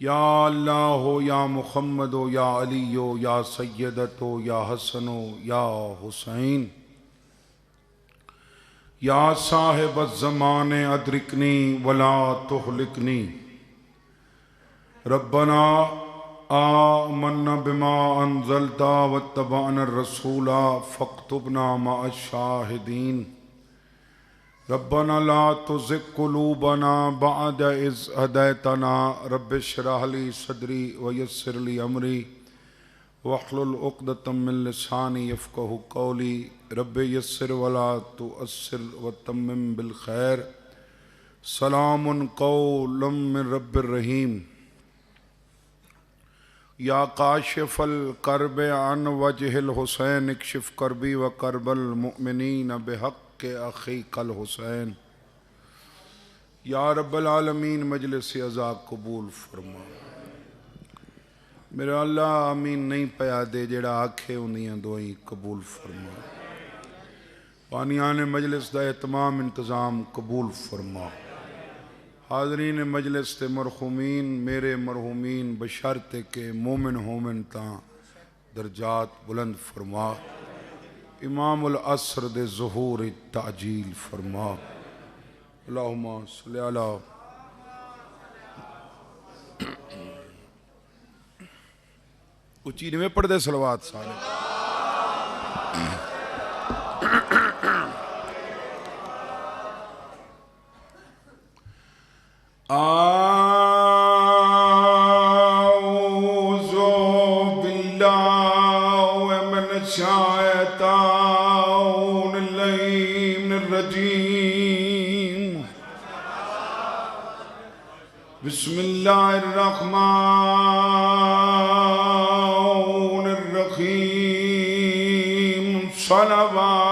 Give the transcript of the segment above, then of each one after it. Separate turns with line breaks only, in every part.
या अल्लाह हो या मुहम्मद हो या अली हो या सैयदत हो या हसन हो या हुसैन या साहिब ज़माने अदरिकनी वला तुहलिकनी रब्बना आमन्ना बिमा अनज़लता वत्तबअना रसूला फ़क्तुबना मअश शाहिदीन रब्बना ला तुज़िग़ क़ुलूबना बअद इज़ हदैतना रब्बि इश्रह ली सदरी व यस्सिर ली अमरी वहलुल उक़दतम मिन लिसानी यफ़क़हू क़ौली रब्बि यस्सिर वला तुअस्सिर वतम्मिम बिल खैर सलामुन क़ौलम मिन रब्बिर रहीम या काशिफ़ल कर्ब अन वजहिल हुसैन इक्शिफ़ कर्बी व कर्बल मुअमिनीन बिहक़्क़ि अख़ीकल हुसैन या रब्बल आलमीन मजलिस अज़ा कबूल फरमा। मेरा अल्लाह आमीन नहीं पया दे जेड़ा आखे उन्दियां दुआई कबूल फरमा। पानियां ने मजलिस का एहतमाम इंतज़ाम कबूल फरमा। हाज़रीन मजलिस ते मरहूमीन मेरे मरहूमीन बशर्ते के मोमिन होमिन ता दर्जात बुलंद फरमा। इमामुल असर दे ज़ुहूर ताजील फरमा। अल्लाहुम्मा सल्लि अला उच्ची नहीं पढ़ते सलवात सारे आऊज़ु बिल्लाहि मिनश शैतानिर रजीम बिस्मिल्लाहिर रहमानिर रहीम सलवात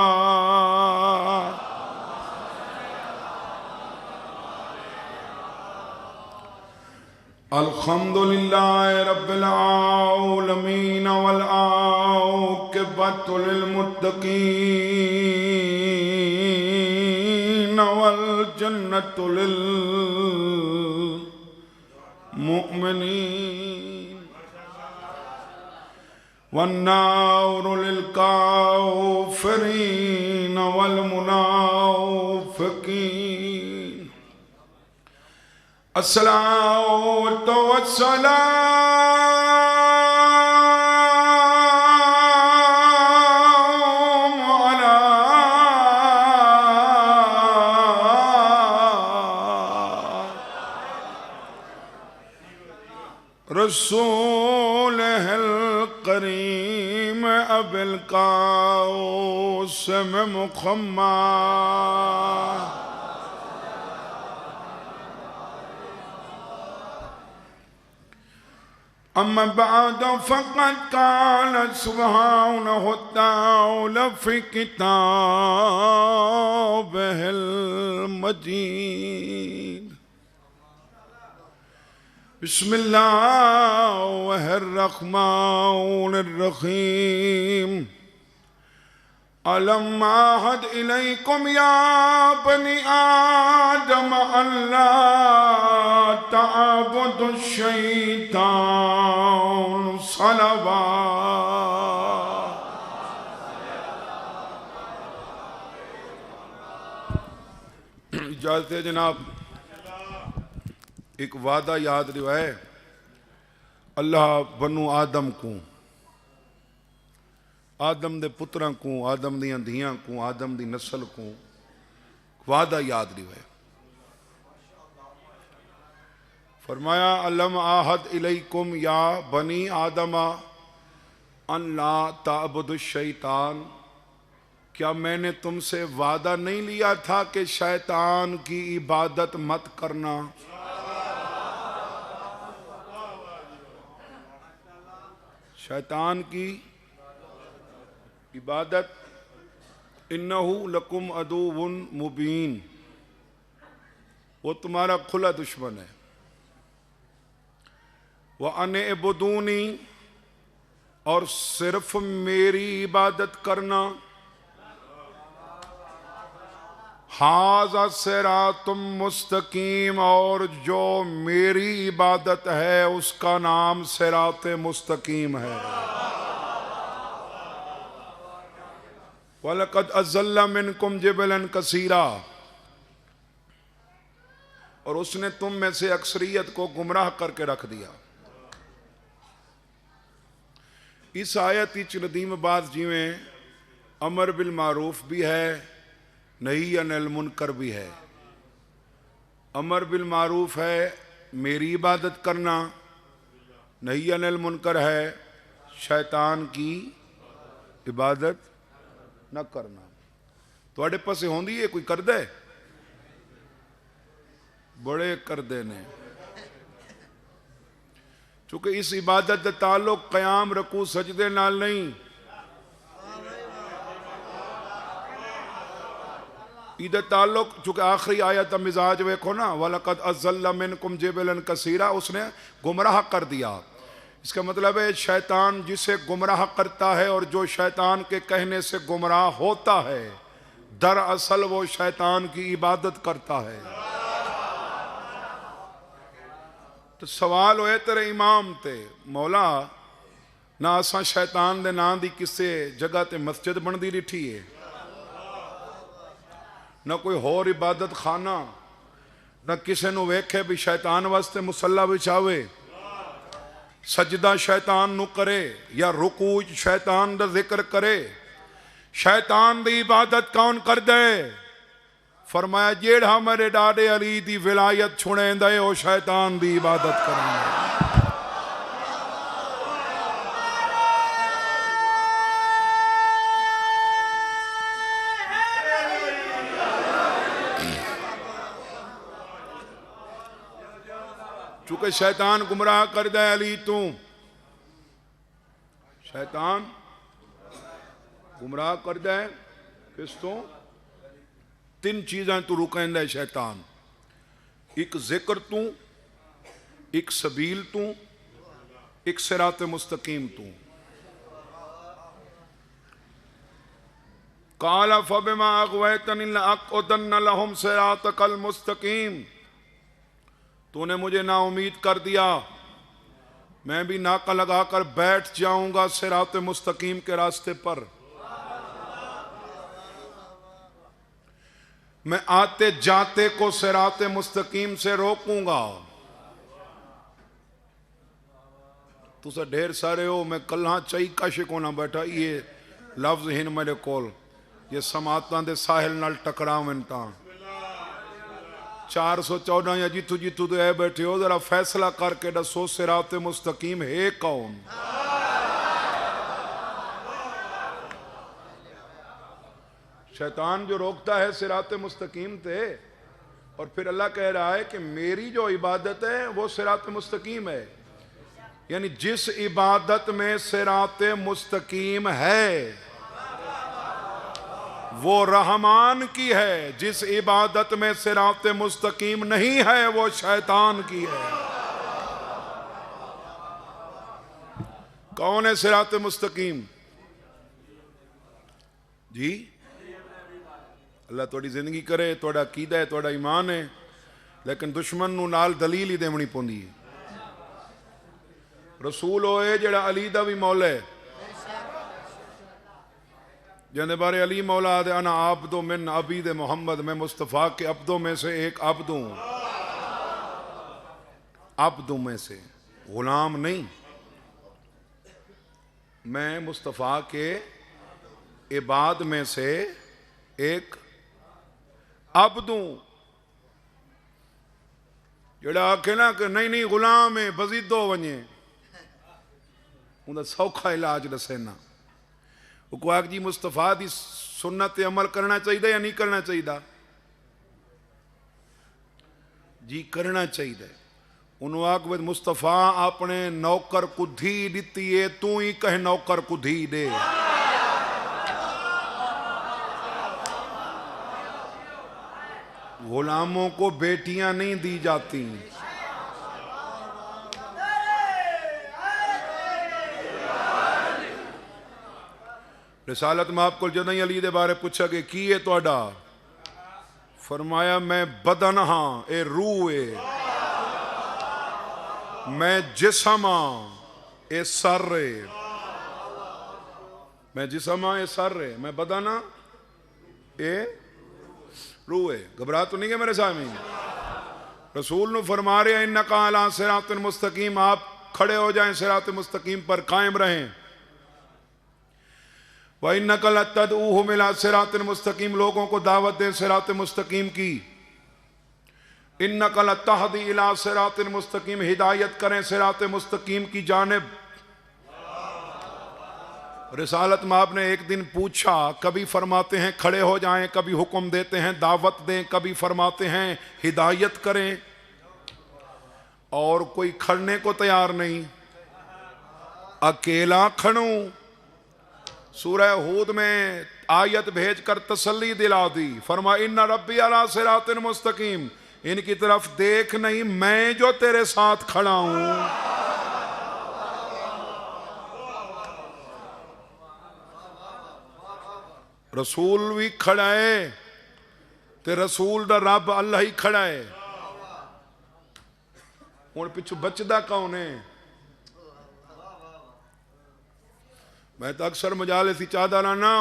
अल्हम्दुलिल्लाहि रब्बिल आलमीन वल आक़िबतु लिल मुत्तक़ीन वल जन्नतु लिल मुमिनीन वन नारु लिल काफ़िरीन वल मुनाफ़िक़ीन। अस्सलातु वस्सलामु अला रसूलिहिल करीम अबिल क़ासिम मुहम्मद अम्मा बाद फ़क़द क़ाल सुब्हानहु तआला फ़ी किताबिहिल मजीद बिस्मिल्लाहिर रहमानिर रहीम अलम आहद इलैकुम या बनी आदम अल्ला ताबुदुश शैतान सलवात। इजाज़त है जनाब, एक वादा याद रिवाए अल्लाह बनु आदम को आदम दे पुत्रां को आदम दियां धियां को आदम दी नस्ल को वादा याद रिवाए। फरमाया अलम आहद इलैकुम या बनी आदमा अन ला ताबुदुश शैतान, क्या मैंने तुमसे वादा नहीं लिया था कि शैतान की इबादत मत करना। शैतान की इबादत इन्नहु लकुम अदुव्वुन मुबीन, वो तुम्हारा खुला दुश्मन है। व अने इबुदूनी, और सिर्फ मेरी इबादत करना। हाज़ा सिरातुम मुस्तकीम, और जो मेरी इबादत है उसका नाम सिरात मुस्तकीम है। वलक़द अज़ल्ला मिनकुम जिबलन कसीरा, और उसने तुम में से अक्सरियत को गुमराह करके रख दिया। इस आयत विच नदीमबाद जिवें अमर बिल मारूफ भी है, नही अनिल मुनकर भी है। अमर बिल मारूफ है मेरी इबादत करना, नही अनिल मुनकर है शैतान की इबादत न करना। तुहाडे पासे होंदी है कोई करदा है? बड़े करदे ने, चूंकि इस इबादत का ताल्लुक कयाम रकू सजदे नाल नहीं, इधर ताल्लुक चूंकि आखिरी आयत मिजाज वेखो ना, वलक़द अज़ल्ला मिनकुम जिबलन कसीरा, उसने गुमराह कर दिया। इसका मतलब है शैतान जिसे गुमराह करता है और जो शैतान के कहने से गुमराह होता है, दरअसल वो शैतान की इबादत करता है। तो सवाल होए तेरे इमाम ते, मौला ना असा शैतान दे नाम दी किसे जगह ते मस्जिद बनती डिठी है, ना कोई होर इबादत खाना, ना किसी नू वेखे भी शैतान वास्ते मुसल्ला बिछावे, सजदा शैतान नू करे या रुकू शैतान दा जिक्र करे। शैतान दी इबादत कौन कर दे? फरमाया जेड़ा मेरे डाडे अली दी विलायत छुड़ेंदा है वो शैतान दी इबादत करेंगे। चूंकि शैतान गुमराह कर दे अली तू, शैतान गुमराह कर दे किस तू? तीन चीज़ें तू रुकेंदा है शैतान, एक जिक्र तू, एक सबील तू, एक सिरात मुस्तकीम तू। काला फबिमा अग़वैतनी लअक़उदन्न लहुम सिरातकल मुस्तकीम, तूने मुझे ना उम्मीद कर दिया, मैं भी नाका लगाकर बैठ जाऊंगा सिरात मुस्तकीम के रास्ते पर। मैं आते जाते को सिरात मुस्तकीम से रोकूंगा। तुसा ढेर सारे हो, मैं कल्हा चई कश को ना बैठा, ये लफ्ज हिन मेरे कोल, ये समातां दे साहिल नाल टकरावन तां 414 या जितू जितू तो है बैठे हो, जरा फैसला करके दसो सिरात मुस्तकीम है कौन? शैतान जो रोकता है सिरात मुस्तकीम थे, और फिर अल्लाह कह रहा है कि मेरी जो इबादत है वो सिरात मुस्तकीम है। यानी जिस इबादत में सिरात मुस्तकीम है वो रहमान की है, जिस इबादत में सिरात मुस्तकीम नहीं है वो शैतान की है। कौन है सिरात मुस्तकीम जी? अल्लाह थोड़ी जिंदगी करे, थोड़ा अकीदा है, थोड़ा ईमान है, लेकिन दुश्मन नू नाल दलील ही देवनी पौंदी है। रसूल होए जेड़ा अली दा भी मौला है, जिंदे बारे अली मौला आदे अना आबदो मिन अबीद मोहम्मद, मैं मुस्तफ़ा के अब्दों में से एक अब्द हूं। अब्दों में से, गुलाम नहीं, मैं मुस्तफ़ा के इबाद में से एक अब्द हूं। जेड़ा आखे ना कि नहीं नहीं गुलाम है बजीदो वने, उनका सौखा इलाज दसे ना। वो आख जी मुस्तफा की सुन्नत ते अमल करना चाहिए या नहीं करना चाहिए? जी करना चाहिए। उन्होंने आख मुस्तफा अपने नौकर कुधी दिती है, तू ही कह नौकर कुधी दे। गुलामों को बेटियां नहीं दी जाती। रिसालत में आपको जदों अली दे बारे पूछा कि की है तुहाडा, फरमाया मैं बदन हाँ ए रूह ए, मैं जिस्म हाँ ए सर ए, मैं जिस्म हाँ ए सर ए, मैं बदन हाँ ए रूह ए। घबरा तो नहीं गए मेरे सामने? रसूल ने फरमा रहे इन्नका अला सिरातिन मुस्तकीम, आप खड़े हो जाएं सिरात मुस्तकीम पर, कायम रहें। व इन्नका लतदऊहुम इला सिरातिन मुस्तकीम, लोगों को दावत दें सिरात मुस्तकीम की। इन्नका लतहदी इला सिरातिन मुस्तकीम, हिदायत करें सिरात मुस्तकीम की जानिब। रिसालत में आपने एक दिन पूछा, कभी फरमाते हैं खड़े हो जाएं, कभी हुक्म देते हैं दावत दें, कभी फरमाते हैं हिदायत करें, और कोई खड़ने को तैयार नहीं। अकेला खड़ूं। सूरह हूद में आयत भेजकर तसल्ली दिला दी, फरमा इन्ना रब्बी अला सिरातिन मुस्तकीम, इनकी तरफ देख नहीं, मैं जो तेरे साथ खड़ा हूं। रसूल भी खड़ा है ते रसूल दा रब अल्लाह ही खड़ा है। हुण पिछू बचदा कौन है? मैं तो अक्सर मजाले सी चाहदा ना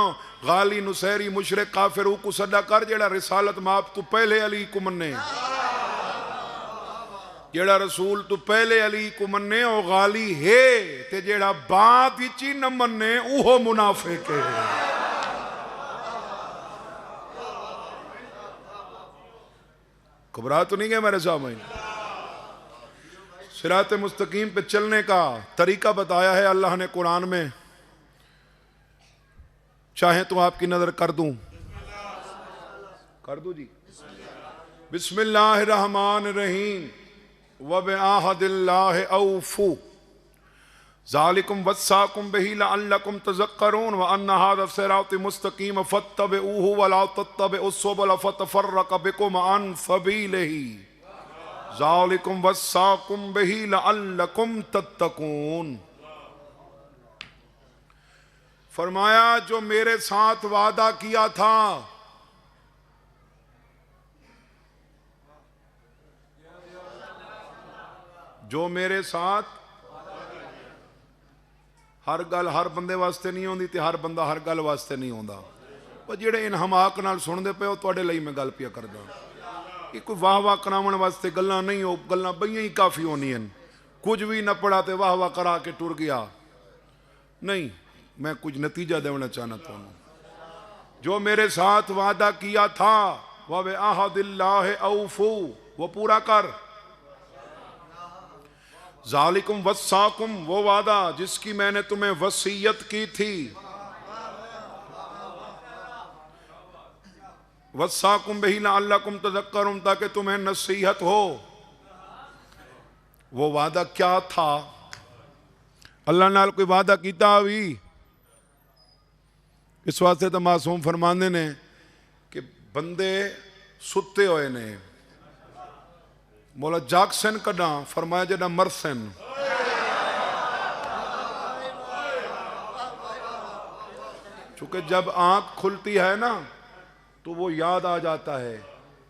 गाली नुसैरी मुशरिक काफिर को सदा कर, जेड़ा रिसालत माप तू पहले अली को मन्ने, जेड़ा रसूल तू पहले अली को मन्ने ओ गाली है, ते जेड़ा बात विच ही न मन्ने ओहो मुनाफिक है। घबरा तो नहीं गए मेरे सामने? सिरात मुस्तकीम पे चलने का तरीका बताया है अल्लाह ने कुरान में। चाहे तो आपकी नजर कर दूं जी। बिस्मिल्लाहिर्रहमानिर्रहीम व बिअहदिल्लाहि औफू ज़ालिकुम वस्साकुम बिही लअल्लकुम तज़क्करून व अन्न हाज़ा सिराती मुस्तकीम फत्तबिऊहु व ला तत्तबिउस सुबुल फतफ़र्रक़ बिकुम अन सबीलिही ज़ालिकुम वस्साकुम बिही लअल्लकुम तत्तकून। फरमाया जो मेरे साथ वादा किया था, जो मेरे साथ, हर गल हर बंदे वास्ते नहीं होंदी ते हर बंदा हर गल वास्ते नहीं होंदा। पर जेड़े इन हमाक नाल सुनदे पे तुहाडे लई मैं गल पिया करदा। ये कोई वाह वाह करावण वास्ते गल्लां नहीं, हो गल्लां बईयां ही काफ़ी होनियां। कुछ भी न पढ़ा ते वाह वाह करा के टुर गया नहीं, मैं कुछ नतीजा देना चाहना तुहानू। जो मेरे साथ वादा किया था व बिअहदिल्लाहि औफू, वो पूरा कर। ज़ालिकुम वस्साकुम, वो वादा जिसकी मैंने तुम्हें वसीयत की थी। वस्साकुम बिही लअल्लकुम तज़क्करून, ताकि तुम्हें नसीहत हो। वो वादा क्या था? अल्लाह नाल कोई वादा कीता भी? इस वास्ते तो मासूम फरमांदे ने कि बंदे सुते हुए ने, मौला जागसन कदा, फरमाया जड़ा मरसन। चूंकि जब आंख खुलती है ना तो वो याद आ जाता है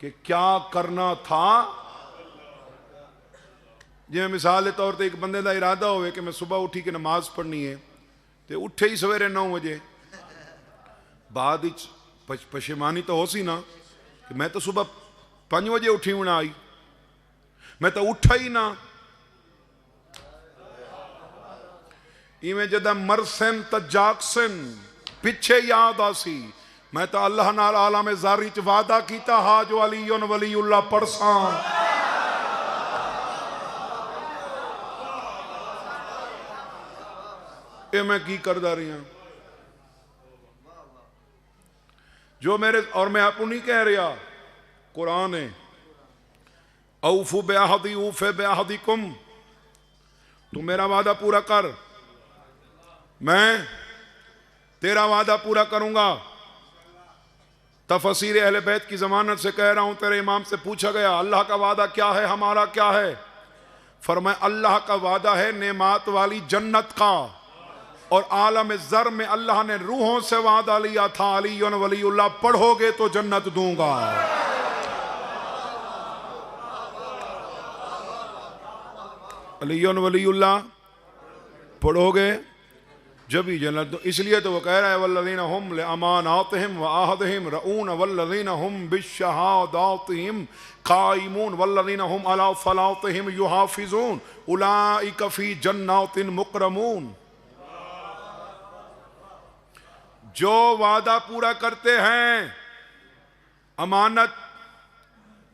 कि क्या करना था। जिवें मिसाल के तौर पर एक बंदे का इरादा होवे कि मैं सुबह उठी के नमाज पढ़नी है, तो उठे ही सवेरे 9 बजे, बाद पशेमानी तो हो सी ना कि मैं तो सुबह 5 बजे उठी होना आई, मैं तो उठा ही ना। इवें जदा मरसन त जागसन, पिछे याद आसी मैं तो अल्लाह नाल आलम ज़ारी च वादा कीता हा जो अलीयुन वलीउल्लाह पढ़सा। ये मैं की करदा रही हूं जो मेरे, और मैं आपको नहीं कह रहा, कुरान है। औफू बेअहदी ऊफे बेअहदिकुम, तू मेरा वादा पूरा कर, मैं तेरा वादा पूरा करूंगा। तफसीर अहले बैत की जमानत से कह रहा हूं, तेरे इमाम से पूछा गया अल्लाह का वादा क्या है, हमारा क्या है? फरमाया अल्लाह का वादा है नेमात वाली जन्नत का, और आलम ज़र में अल्लाह ने रूहों से वादा लिया था अलीयुन वलीउल्लाह पढ़ोगे तो जन्नत दूंगा। अलीयुन वलीउल्लाह पढ़ोगे जब ही जन्नत। तो इसलिए तो वो कह रहा है वल्लज़ीना हुम लिअमानातिहिम व अहदिहिम रऊन वल्लज़ीना हुम बिश्शहादातिहिम काइमून वल्लज़ीना हुम अला सलातिहिम युहाफिजून उलाइका फी जन्नातिन मुकरमून। जो वादा पूरा करते हैं, अमानत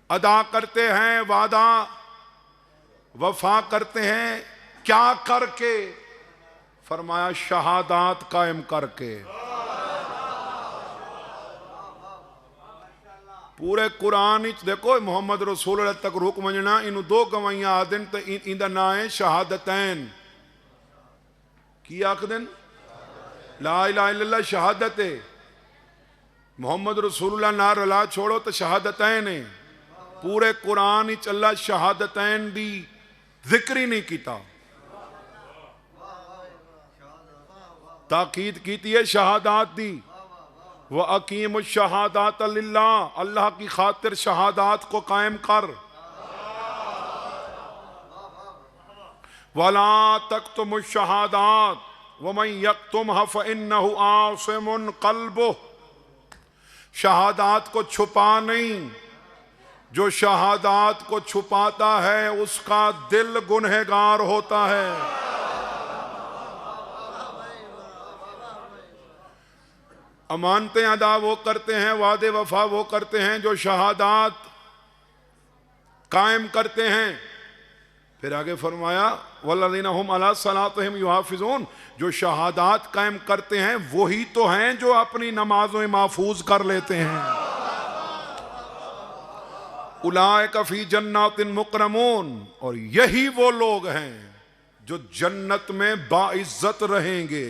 अदा करते हैं, वादा वफा करते हैं, क्या करके? फरमाया शहादात कायम करके। पूरे कुरान देखो मोहम्मद रसूल तक रुक वंजना इन दो गवाइयां आदन तो इंदा ना है शहादतैन। की आखदन? ला इलाहा इल्लल्लाह शहादत है। मोहम्मद रसूलुल्लाह ना रला छोड़ो तो शहादतैन है। पूरे कुरान ही अल्लाह शहादतैन दी जिक्र ही नहीं किया। ताकीद की है शहादात दी। व अकीम शहादात लिल्लाह, अल्लाह की खातिर शहादात को कायम कर। वला तक्तुम शहादात वमन यक्तुमहा फइन्नहु आसिमुन क़ल्बुह। शहादात को छुपा नहीं, जो शहादात को छुपाता है उसका दिल गुनहगार होता है। अमानतें अदा वो करते हैं, वादे वफा वो करते हैं जो शहादात कायम करते हैं। फिर आगे फरमाया वल्लज़ीना हुम अला सलातिहिम युहाफिजून, जो शहादात कायम करते हैं वही तो हैं जो अपनी नमाजों महफूज कर लेते हैं। उलाइका फी जन्नातिन मुकरमून, और यही वो लोग हैं जो जन्नत में बाइज्जत रहेंगे।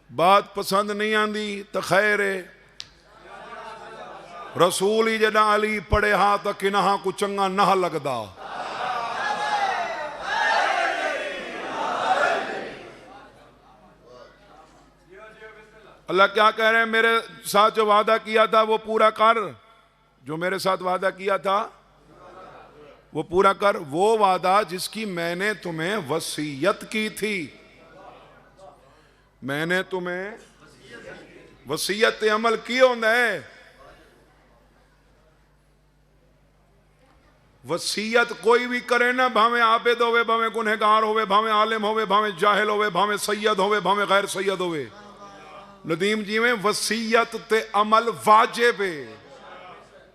बात पसंद नहीं आती तो खैर है, रसूल ही जदा अली पढ़े हा तो किन्हा को चंगा ना लगदा। अल्लाह क्या कह रहे हैं? मेरे साथ जो वादा किया था वो पूरा कर। जो मेरे साथ वादा किया था वो पूरा कर। वो वादा जिसकी मैंने तुम्हें वसीयत की थी। मैंने तुम्हें वसीयत अमल की होंदा है। वसीयत कोई भी करे ना, भावे आबिद होवे, भावे गुनहगार होवे, भावे आलिम होवे, भावे जाहिल होवे, भावे सैयद होवे, भावे गैर सैयद होवे। नदीम जी में वसीयत ते अमल वाजिब है।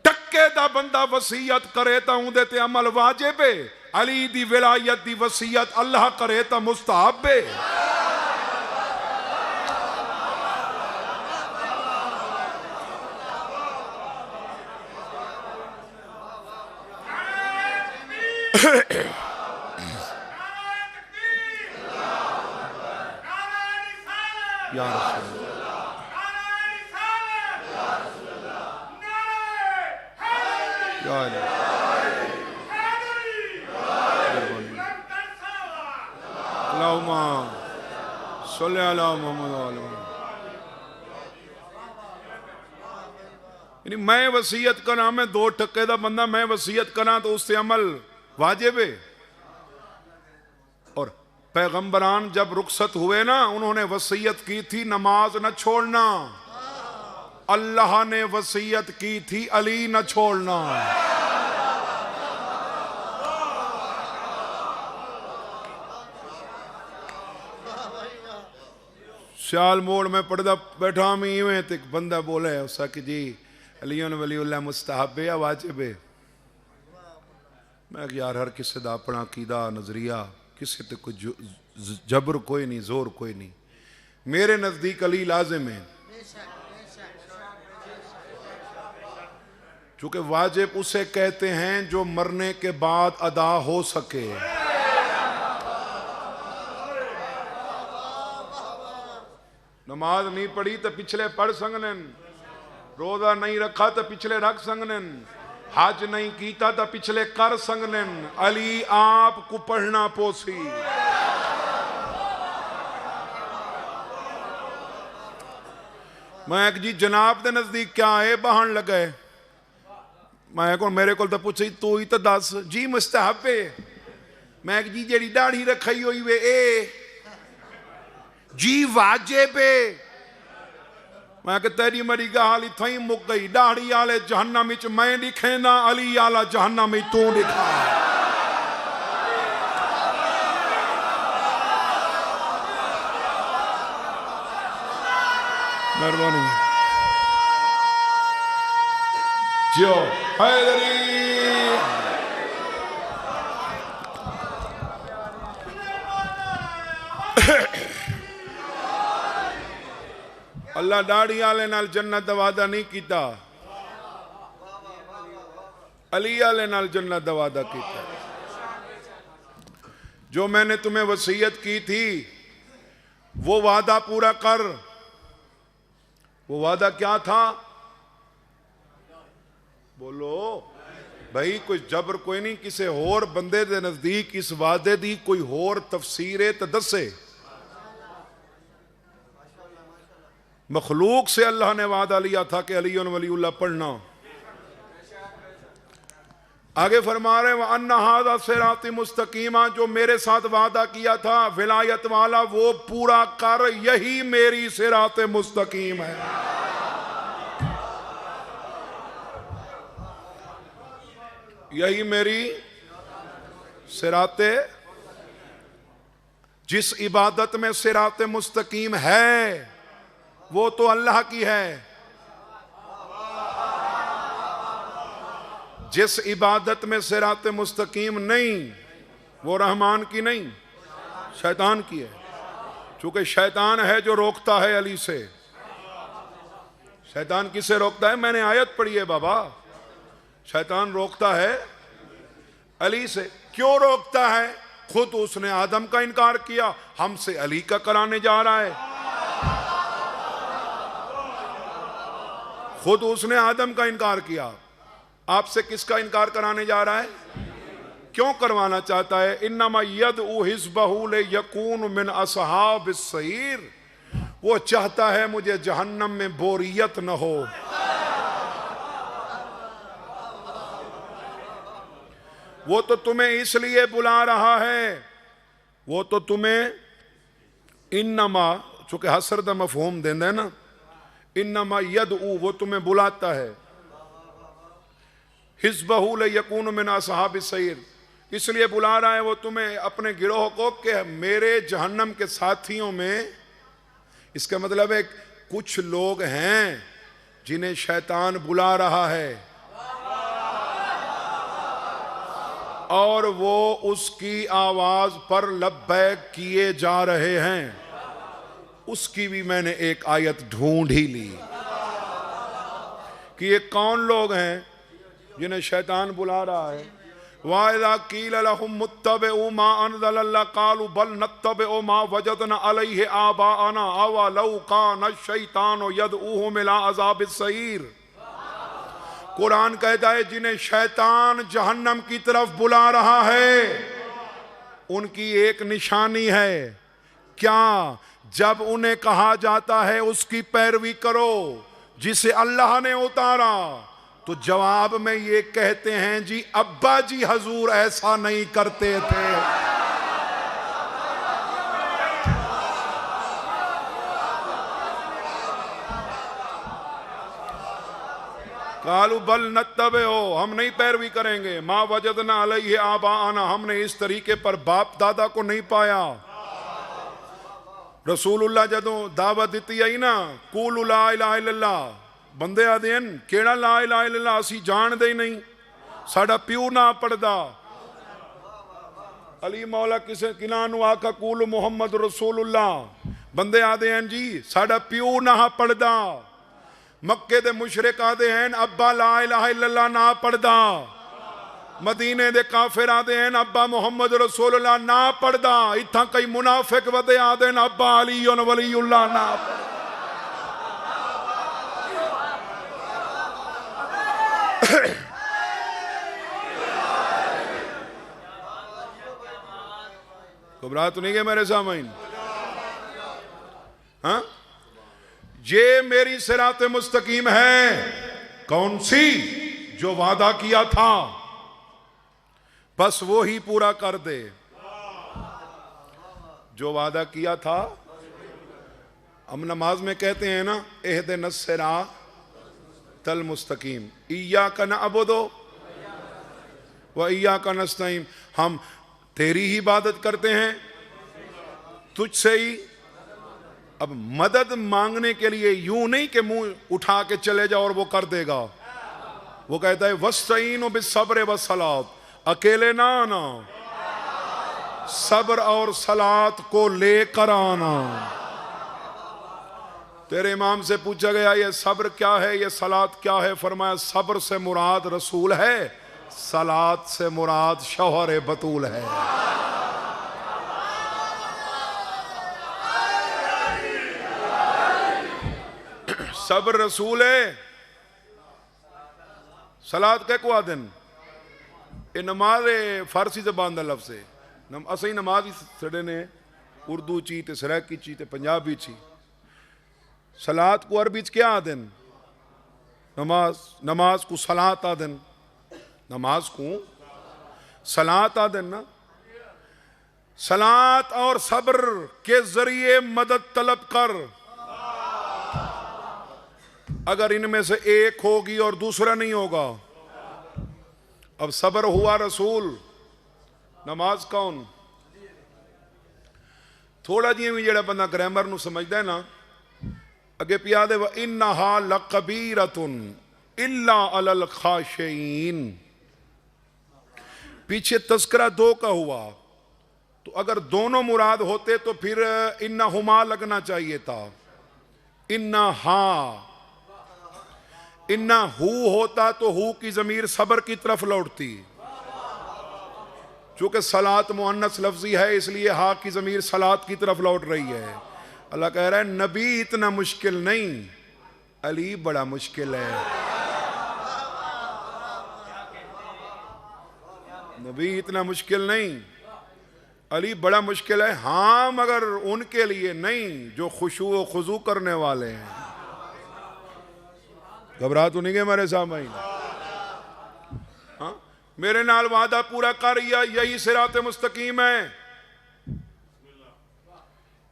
टक्के दा बंदा वसीयत करे तो उहदे ते अमल वाजिब है। अली दी विलायत दी वसीयत अल्लाह करे तो मुस्तहब है। या अल्लाहुम्मा सल्ली अला मुहम्मद। यानी मैं वसीयत करा, मैं 2 टक्के का बंदा मैं वसीयत करा तो उससे अमल वाजिब है। और पैगंबरान जब रुखसत हुए ना, उन्होंने वसीयत की थी नमाज न छोड़ना। अल्लाह ने वसीयत की थी अली न छोड़ना। सियाल मोड़ में पढ़दा बैठा मैं इवें तो एक बंदा बोले उसका कि जी अलीयुन वलीउल्लाह मुस्तहब है या वाजिब है। मैं यार हर किसी का अपना अकीदा नजरिया, किसी ते कोई जबर कोई नहीं, जोर कोई नहीं। मेरे नजदीक अली लाजिम है, चूंकि वाजिब उसे कहते हैं जो मरने के बाद अदा हो सके। नमाज नहीं पढ़ी तो पिछले पढ़ संगन, रोजा नहीं रखा तो पिछले रख संगन, हज नहीं कीता तो पिछले कर संगन। अली आप को पढ़ना पोसी। मैं जी जनाब के नजदीक क्या है बहन लगे, मैं को मेरे को तो पूछी तू ही तो दस जी मुस्तहब है। मैं जी जेड़ी दाढ़ी रखाई हुई वे ए जी वाजिब है। मैं कि तेरी मरी गाल इथों ही मुक गई। दाढ़ी आले जहन्नम विच मैं दिखे ना, अली आला जहन्नम विच तू दिखा। मेहरबानी जो हैदरी अल्लाह दाढ़ी आले नाल जन्नत दा वादा नहीं कीता, अली आले नाल जन्नत दा वादा कीता। जो मैंने तुम्हें वसीयत की थी वो वादा पूरा कर। वो वादा क्या था? बोलो भाई, कोई जबर कोई नहीं। किसी होर बंदे दे नजदीक इस वादे दी कोई होर तफसीर है तो दसे। मखलूक से अल्लाह ने वादा लिया था कि अली वलीउल्लाह पढ़ना। आगे फरमा रहे व अन्ना हादा सिराती मुस्तकीमा, जो मेरे साथ वादा किया था विलायत वाला वो पूरा कर, यही मेरी सिराते मुस्तकीम है। यही मेरी सिराते, जिस इबादत में सिराते मुस्तकीम है वो तो अल्लाह की है। जिस इबादत में सिराते मुस्तकीम नहीं वो रहमान की नहीं, शैतान की है। चूंकि शैतान है जो रोकता है अली से। शैतान किससे रोकता है? मैंने आयत पढ़ी है बाबा। शैतान रोकता है अली से। क्यों रोकता है? खुद उसने आदम का इनकार किया, हमसे अली का कराने जा रहा है। खुद उसने आदम का इनकार किया, आपसे किसका इनकार कराने जा रहा है? क्यों करवाना चाहता है? इन्नमा यदउ हिज़्बहु लियकूनु मिन असहाबिस सईर। वो चाहता है मुझे जहन्नम में बोरियत न हो। वो तो तुम्हें इसलिए बुला रहा है, वो तो तुम्हें इन्नमा, चूंकि हसर दा मफहूम देंदा है ना, इन्नमा यदउ, वो तुम्हें बुलाता है। हिज़्बहु लियकूनु मिन असहाबिस सईर, इसलिए बुला रहा है वो तुम्हें, अपने गिरोह को, कि मेरे जहन्नम के साथियों में। इसका मतलब है कुछ लोग हैं जिन्हें शैतान बुला रहा है और वो उसकी आवाज पर लब्बैक किए जा रहे हैं। उसकी भी मैंने एक आयत ढूंढ ही ली कि ये कौन लोग हैं जिन्हें शैतान बुला रहा है। वाइज़ा क़ील लहुम मुत्तबिउ मा अनज़लल्लाह क़ालू बल नत्तबिउ मा वजदना अलैहि आबाअना अवलौ कान अश-शैतानु यदऊहुम इला अज़ाबिस सईर। कुरान कहता है जिन्हें शैतान जहन्नम की तरफ बुला रहा है उनकी एक निशानी है। क्या? जब उन्हें कहा जाता है उसकी पैरवी करो जिसे अल्लाह ने उतारा, तो जवाब में ये कहते हैं जी अब्बा जी हजूर ऐसा नहीं करते थे। कालू बल नत्तबिउ, हम नहीं पैरवी करेंगे, माँ वजदना अलैहि आबाअना, हमने इस तरीके पर बाप दादा को नहीं पाया। रसूलुल्लाह जदों दावत दी आई ना, कूलू ला इलाहा इल्लल्लाह, बंदे आदे हैं केड़ा ला इलाहा इल्लल्लाह असी जानदे ही नहीं, साडा प्यू ना पढ़दा। अली मौला किसे किनानू आका कूलू मुहम्मद रसूलुल्लाह, बंदे आदे हैं जी साडा प्यू ना पढ़दा। मक्के दे मुशरिक आदे हैं अब्बा ला इलाहा इल्लल्लाह ना पढ़दा। मदीने दे काफिर आदे हैं अब्बा मुहम्मद रसूलुल्लाह ना पढ़दा। इत्थां कई मुनाफिक वदे आदे हैं अब्बा अली वलीउल्लाह ना पढ़दा। घबरा तो नहीं गए मेरे सामने? हाँ, ये मेरी सिरात मुस्तकीम है। कौन सी? जो वादा किया था बस वो ही पूरा कर दे। जो वादा किया था, हम नमाज में कहते हैं ना, इहदिनस सिरातल मुस्तकीम, इय्याका नअबुदु व इय्याका नस्तईन। हम तेरी ही इबादत करते हैं, तुझसे ही। अब मदद मांगने के लिए यूं नहीं कि मुंह उठा के चले जाओ और वो कर देगा। वो कहता है वस्तईनु बिस्सब्र वस्सलात, अकेले ना आना, सब्र और सलात को लेकर आना। तेरे इमाम से पूछा गया ये सब्र क्या है, ये सलात क्या है? फरमाया सब्र से मुराद रसूल है, सलात से मुराद शौहर बतूल है। सब्र रसूल है, सलात के को आदन। ये नमाज फारसी जबान दा लफ्ज़ है। असं नमाज ही सड़े ने उर्दू ची ते सराकी ची ते पंजाबी ची। सलात को अरबी क्या आदन? नमाज। नमाज को सलात आदन, नमाज को सलात आदन ना। सलात और सब्र के जरिए मदद तलब कर। अगर इनमें से एक होगी और दूसरा नहीं होगा। अब सब्र हुआ रसूल, नमाज कौन? थोड़ा जी भी जेड़ा बंदा ग्रामर नू समझदा है ना, अगे पिया दे व इन्नहा लकबीरतुन इल्ला अलल खाशिईन। पीछे तस्करा दो का हुआ, तो अगर दोनों मुराद होते तो फिर इन्नहुमा लगना चाहिए था। इन्नहा, इन्ना हु होता तो हु की जमीर सब्र की तरफ लौटती। चूंकि सलात मुअन्नस लफ्जी है इसलिए हा की जमीर सलात की तरफ लौट रही है। अल्लाह कह रहा है नबी इतना मुश्किल नहीं, अली बड़ा मुश्किल है। नबी इतना मुश्किल नहीं, अली बड़ा मुश्किल है। हाँ, मगर उनके लिए नहीं जो खुशू व खुजू करने वाले हैं। घबरा तो नहीं गए मेरे सामने? हाँ, मेरे नाल वादा पूरा कर, यही सिराते मुस्तकीम है।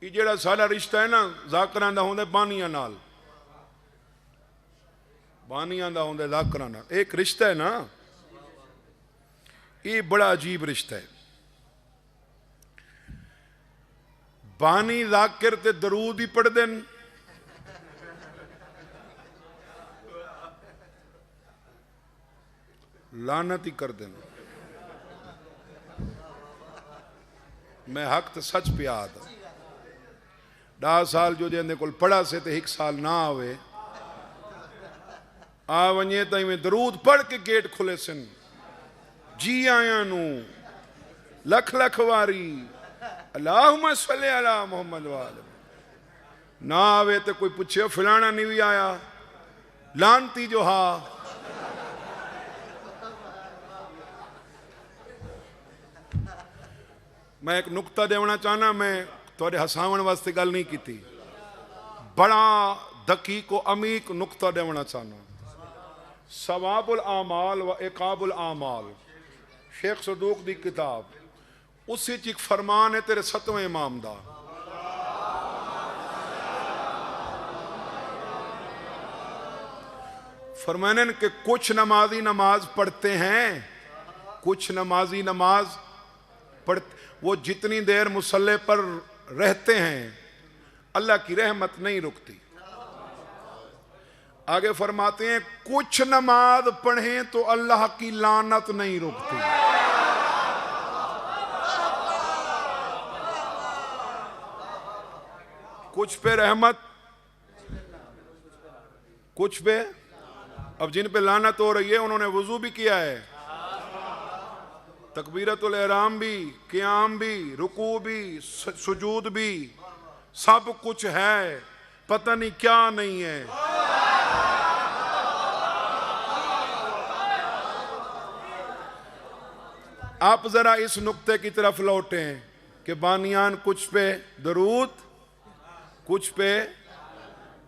ये जेड़ा सारा रिश्ता है ना जाकरां दा होंदा बानियां नाल, बानियां दा होंदा जाकरां नाल। एक रिश्ता है ना, ये बड़ा अजीब रिश्ता है। बानी जाकिर ते दरूद ही पढ़दे न, लानत ही कर देना। मैं हक तो सच पिया था। 10 साल जो जेंदे कोल पढ़ा से ते 1 साल ना आवे, आ वने तो इवें दरूद पढ़ के गेट खुले सन। जी आया नू लख लख वारी अल्लाहुम्मा सल्ली अला मुहम्मद वाले। ना आवे तो कोई पूछे फलाना नहीं भी आया, लानती जो हा। मैं एक नुक्ता देना चाहना, मैं थोड़े हसावन वास्ते गल नहीं की, बड़ा दकी को अमीक नुक्ता देना चाहना। सवाबुल आमाल व इकाबुल आमाल, शेख सदूक दी किताब, उस एक फरमान है तेरे 7वें इमाम दा। फरमाने कि कुछ नमाजी नमाज पढ़ते हैं, कुछ नमाजी नमाज पढ़ते, वो जितनी देर मुसल्ले पर रहते हैं अल्लाह की रहमत नहीं रुकती। आगे फरमाते हैं कुछ नमाज पढ़ें तो अल्लाह की लानत नहीं रुकती। कुछ पे रहमत, कुछ पे, अब जिन पे लानत हो रही है उन्होंने वुजू भी किया है, तकबीरतुल एहराम भी, क़ियाम भी, रुकू भी, सुजूद भी, सब कुछ है, पता नहीं क्या नहीं है। आप जरा इस नुक्ते की तरफ लौटें कि बानियान कुछ पे दरूद, कुछ पे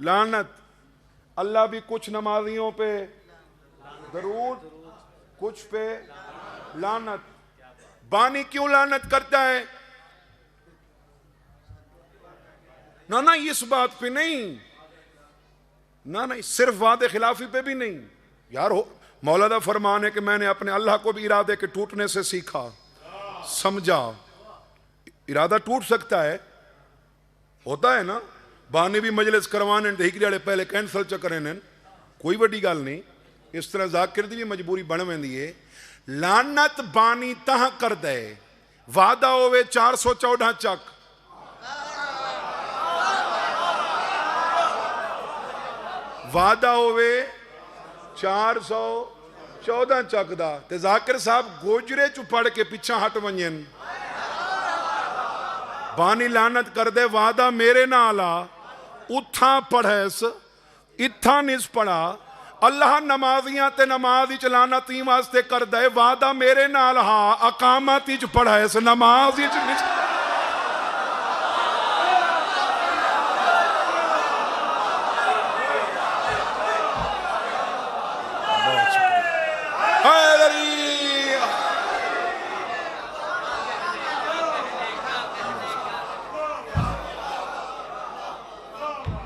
लानत। अल्लाह भी कुछ नमाजियों पे दरूद, कुछ पे लानत। बानी क्यों लानत करता है? ना इस बात पे नहीं, ना सिर्फ वादे खिलाफी पे भी नहीं यार। हो मौला दा फरमान है कि मैंने अपने अल्लाह को भी इरादे के टूटने से सीखा, समझा। इरादा टूट सकता है, होता है ना। बानी भी मजलिस करवाने हिकड़े पहले कैंसल च करें, कोई बड़ी गल नहीं। इस तरह जाकिर दी भी मजबूरी बन वेंदी है। लानत बानी तह कर दे, वादा होवे 414 चक, वादा होवे 414 चक दा, ते जाकिर साहब गोजरे चु पढ़ के पिछा हट वंजन। बानी लानत कर दे, वादा मेरे नाल आ, उठा पढ़ैस इत्था निस पढ़ा। अल्लाह नमाजियां ते नमाज विच लानत ई वास्ते कर दे, वादा मेरे नाल हा, अकामत विच पढ़ैस नमाज विच निस।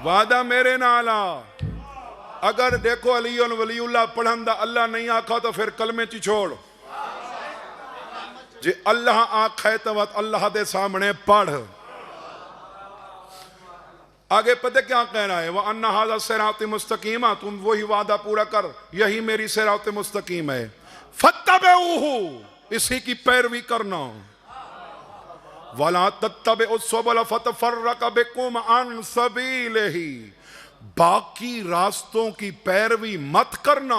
वादा मेरे नाल आ। अगर देखो अली वलीउल्लाह पढ़न दा अल्लाह नहीं आखा तो फिर कलमे च छोड़। जे अल्लाह आखे तो अल्लाह दे सामने पढ़। आगे पता क्या कह रहा है? वह अन्ना हाज़ा सिराती मुस्तकीमा, तुम वही वादा पूरा कर, यही मेरी सिरात मुस्तकीम है। फत्तबिऊहु, इसी की पैरवी करना। वला तत्तबिउ सुबुल फतफर्रक बिकुम अन सबीलिही, बाकी रास्तों की पैरवी मत करना।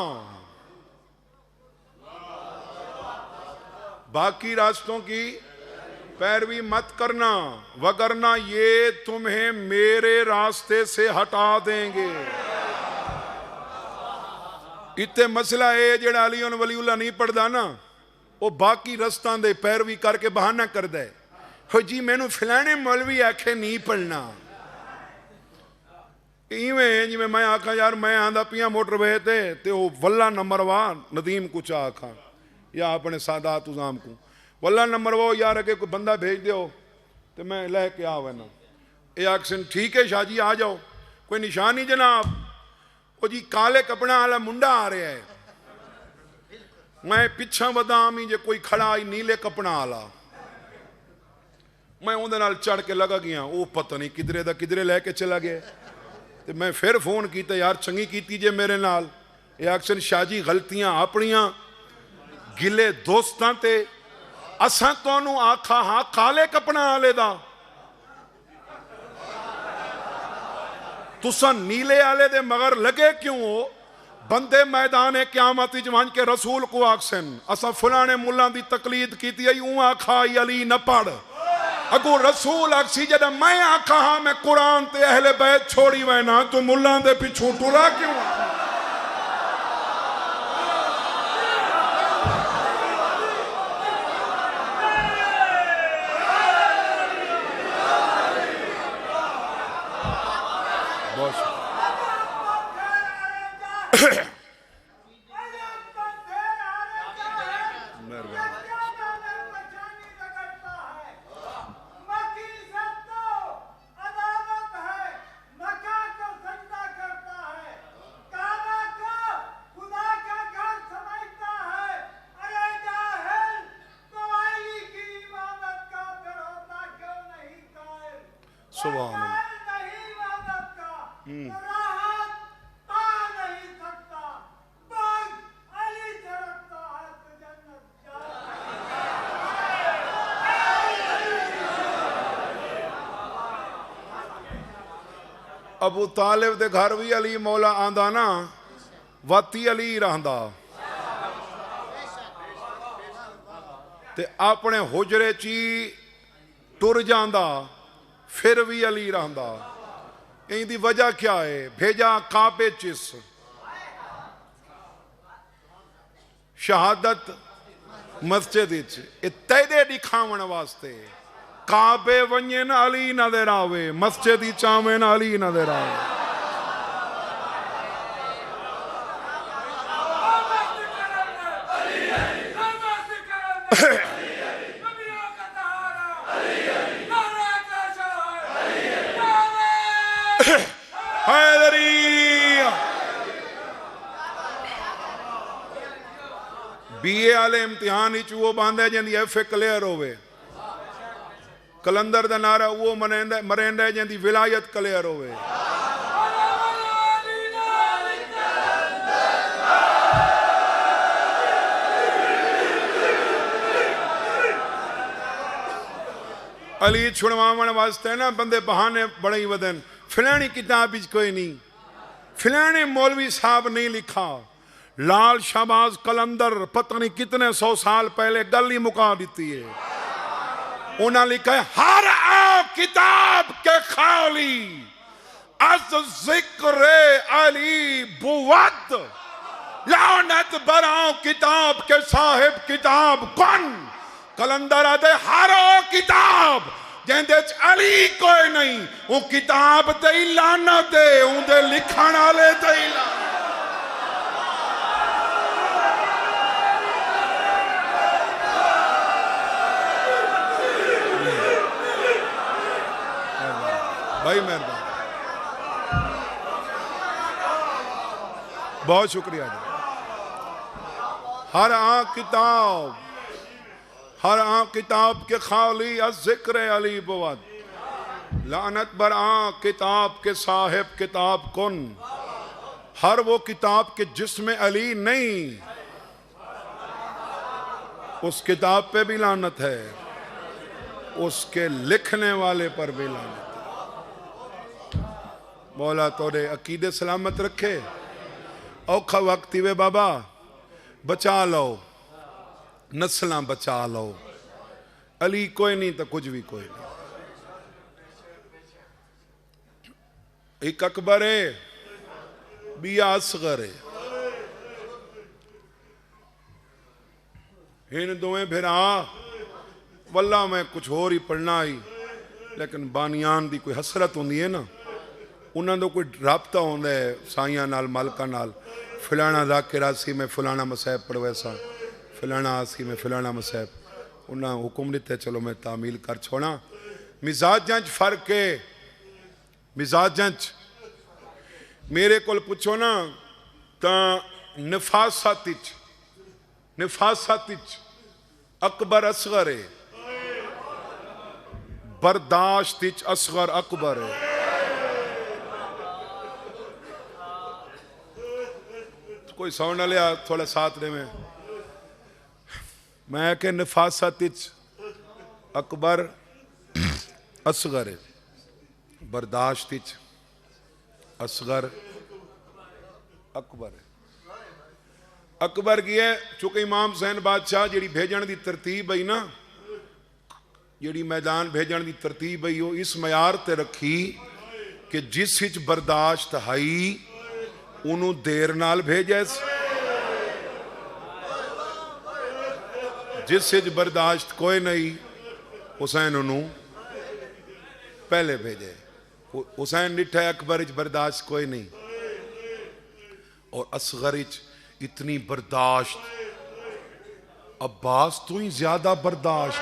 बाकी रास्तों की पैरवी मत करना, वगरना ये तुम्हें मेरे रास्ते से हटा देंगे। इत्ते मसला है जेड़ा अली वलीउल्लाह नहीं पढ़दा ना, वो बाकी रस्तां दे पैरवी करके बहाना कर दे। हो जी मैनू फलाने मौलवी आखे नहीं पढ़ना। इवें जिमें मैं आखा यार मैं आंदा पिया मोटरवे ते वो वल्ला नंबर वा नदीम कुछ आखा या अपने सादात उजाम को वल्ला नंबर वो यार अगे कोई बंदा भेज दो तो मैं लैके आ वना। ये आखसन ठीक है शाह जी आ जाओ, कोई निशान नहीं जनाब। वो जी काले कपड़ा वाला मुंडा आ रहा है, मैं पिछा बदाम ही जे कोई खड़ा ही नीले कपड़ा वाला, मैं उहदे नाल चढ़ के लगा गया। वो पता नहीं किधरे दा किधरे लैके चला गया। तो मैं फिर फोन किया, यार चंगी कीती जे मेरे नाल। ये अक्सर शाह जी गलतियां अपनियां, गिले दोस्तां ते असां तोनू आखा हाँ काले कपड़ा वाले दा, तुसा नीले वाले दे मगर लगे क्यों हो? बंदे मैदान क़यामत विच वंज के रसूल को आखसन असां फलाने मुल्लां दी तकलीद कीती आई, ऊं आखा अली न पढ़। अगो रसूल आखसी जदा मैं आखा हाँ मैं कुरान ते अहले बैत छोड़ी वैना, तो मुल्लां दे पिछू टुरा क्यों? अबू तालिब दे घर भी अली मौला आंदा ना, वाती अली रहंदा ते अपने हुजरे ची टुर जांदा, फिर भी अली रहंदा। इनकी वजह क्या है? भेजा काबे चिस शहादत मस्जिद तेदे दिखावन वास्ते। काबे वंजन अली नजर आवे, मस्जिद चावन अली नजर आवे। हैदरी बीए वाले इम्तिहान वो बंद जिंदी FA क्लियर होवे, कलंदर का नारा वो मरेंदा जिंदी विलायत क्लियर होवे। अली छुड़वावन वास्ते ना बंदे बहाने बड़े ही वदन, फिलानी किताब कोई नहीं, फिलाने मौलवी साहब नहीं लिखा, लाल शाहबाज कलंदर पता नहीं कितने 100 साल पहले गल ही मुका दी है। उन्हें लिखा है हर आ किताब के खाली अज जिक्र अली बुवत, लानत बराओ किताब के साहिब किताब कौन। कलंदर आदे हर ओ किताब जिंदे अली कोई नहीं, वो किताब ते ही लानत है, उनके लिखण वाले ते ही लानत। भाई मेहरबान, बहुत शुक्रिया जी। हर आ किताब के खाली जिक्र अली बुवत, लानत बर आ किताब के साहिब किताब कुन। हर वो किताब के जिसमें अली नहीं, उस किताब पे भी लानत है, उसके लिखने वाले पर भी लानत है। मौला तोरे अकीदे सलामत रखे। औखा वक्त वे बाबा बचा लो, नस्ल बचा लो। अली कोई नहीं तो कुछ भी कोई नहीं। एक अकबर है, बिया असगर है। इन दोवें भिरा वल्ला मैं कुछ होर ही पढ़ना ही, लेकिन बानियान की कोई हसरत होंगी है ना, उन्होंने कोई राबता होंदा है साइया नाल मालका नाल। फिलाना जाकिरा सी मैं फलाना मसैब पढ़वैसा, फिलाना आसी मैं फिलाना मसैब। उन्हें हुक्म दिता चलो मैं तामील कर छोड़ा। मिजाजां च फर्क है, मिजाजां च मेरे को पुछो ना तो निफासत अकबर असगर है, बर्दाश्त असगर अकबर है। कोई साउंड लिया थोड़ा साथ दे में। मैं के नफासत अकबर असगर है, बर्दाश्त असगर अकबर है। अकबर की है चूंकि इमाम हुसैन बादशाह जी भेजन की तरतीब आई ना, जी मैदान भेजन की तरतीब आई वो इस मयार ते रखी कि जिस विच बर्दाश्त हाई उन्हों देर नाल भेजे, जिस विच बर्दाश्त कोई नहीं हुसैन उन्हों पहले भेजे। हुसैन डिठा अकबर विच बर्दाश्त कोई नहीं, और असगर विच इतनी बर्दाश्त, अब्बास तो ही ज्यादा बर्दाश्त।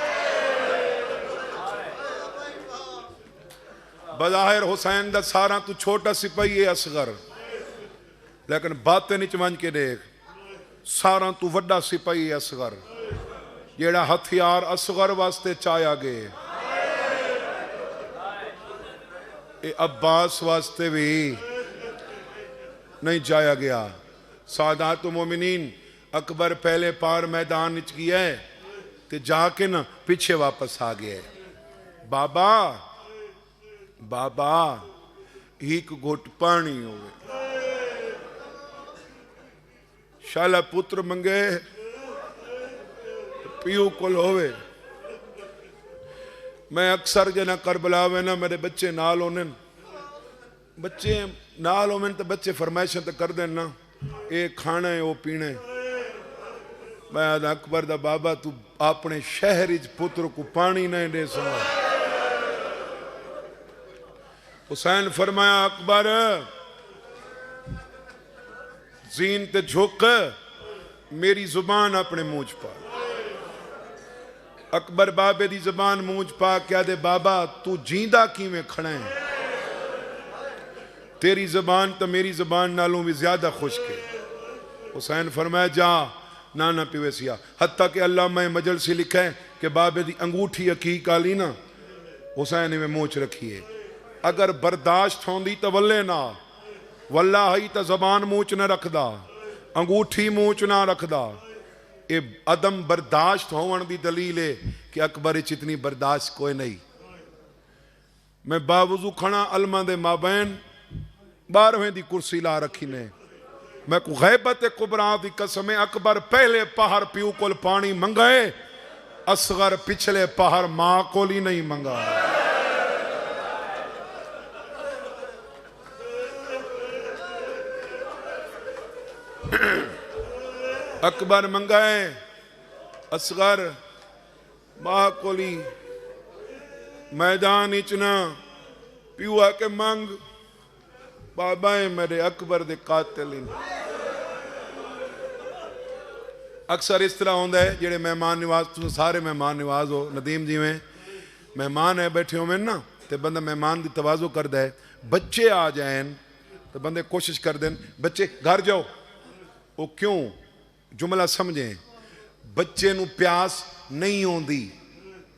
बज़ाहिर हुसैन दा सारा तू छोटा सिपाही है असगर, लेकिन बातें नहीं चमंज के देख सारा तू वड्डा सिपाही है असगर, जेड़ा हथियार असगर वास्ते चाया गए ये अब्बास वास्ते भी नहीं चाया गया। सादात मोमिनीन अकबर पहले पार मैदान च गया है ते जाके ना पीछे वापस आ गया। बाबा बाबा एक घुट पानी होवे, शाला पुत्र मंगे पियो कोल होवे। मैं अक्सर जना करबला वे ना मेरे बच्चे नाल होने, बच्चे नाल होवे तो बच्चे फरमाइशें तो कर देन ना, ये खाना है वो पीना है। मैं अकबर दा बाबा तू अपने शहर पुत्र को पानी नहीं दे सका। हुसैन फरमाया अकबर जीन ते झुक, मेरी जुबान अपने मुंह च पा। अकबर बाबे दी जबान मूंह च पा के आदे बाबा तू जींदा किवें खड़ा है, तेरी जबान तो मेरी जबान नालों भी ज्यादा खुश्क है। हुसैन फरमाया जा ना ना पिवेसिया, हत्ता कि अल्लाह मैं मजल से लिखा है कि बाबे दी अंगूठी अकीक आली ना हुसैन में मूँह च रखी है। अगर बर्दाश्त होंदी तो वल्ले ना, वल्ला ही तो जबान मूँह च न रखदा, अंगूठी मूँह च ना रखदा। ये अदम बर्दाश्त होने की दलील है कि अकबर च इतनी बर्दाश्त कोई नहीं। मैं बावजू खड़ा अलमा दे माबैन 12वें दी कुर्सी ला रखी ने, मैं को गैबत कुबरा दी कसम है अकबर पहले पहाड़ प्यू कोल पानी मंगाए, असगर पिछले पहाड़ मां कोल ही नहीं मंगा। अकबर मंगाए, असगर मां कोली मैदान इचना प्यू आके मंग, बाबा मेरे अकबर दे कातिल। अक्सर इस तरह होता है जेडे मेहमान नवाज, तुम सारे मेहमान नवाज हो नदीम जी में, मेहमान है बैठे हो ना तो बंदा मेहमान की तवाजो करता है। बच्चे आ जाए तो बंदे कोशिश कर दें बच्चे घर जाओ, वो क्यों जुमला समझें। बच्चे नू प्यास नहीं आती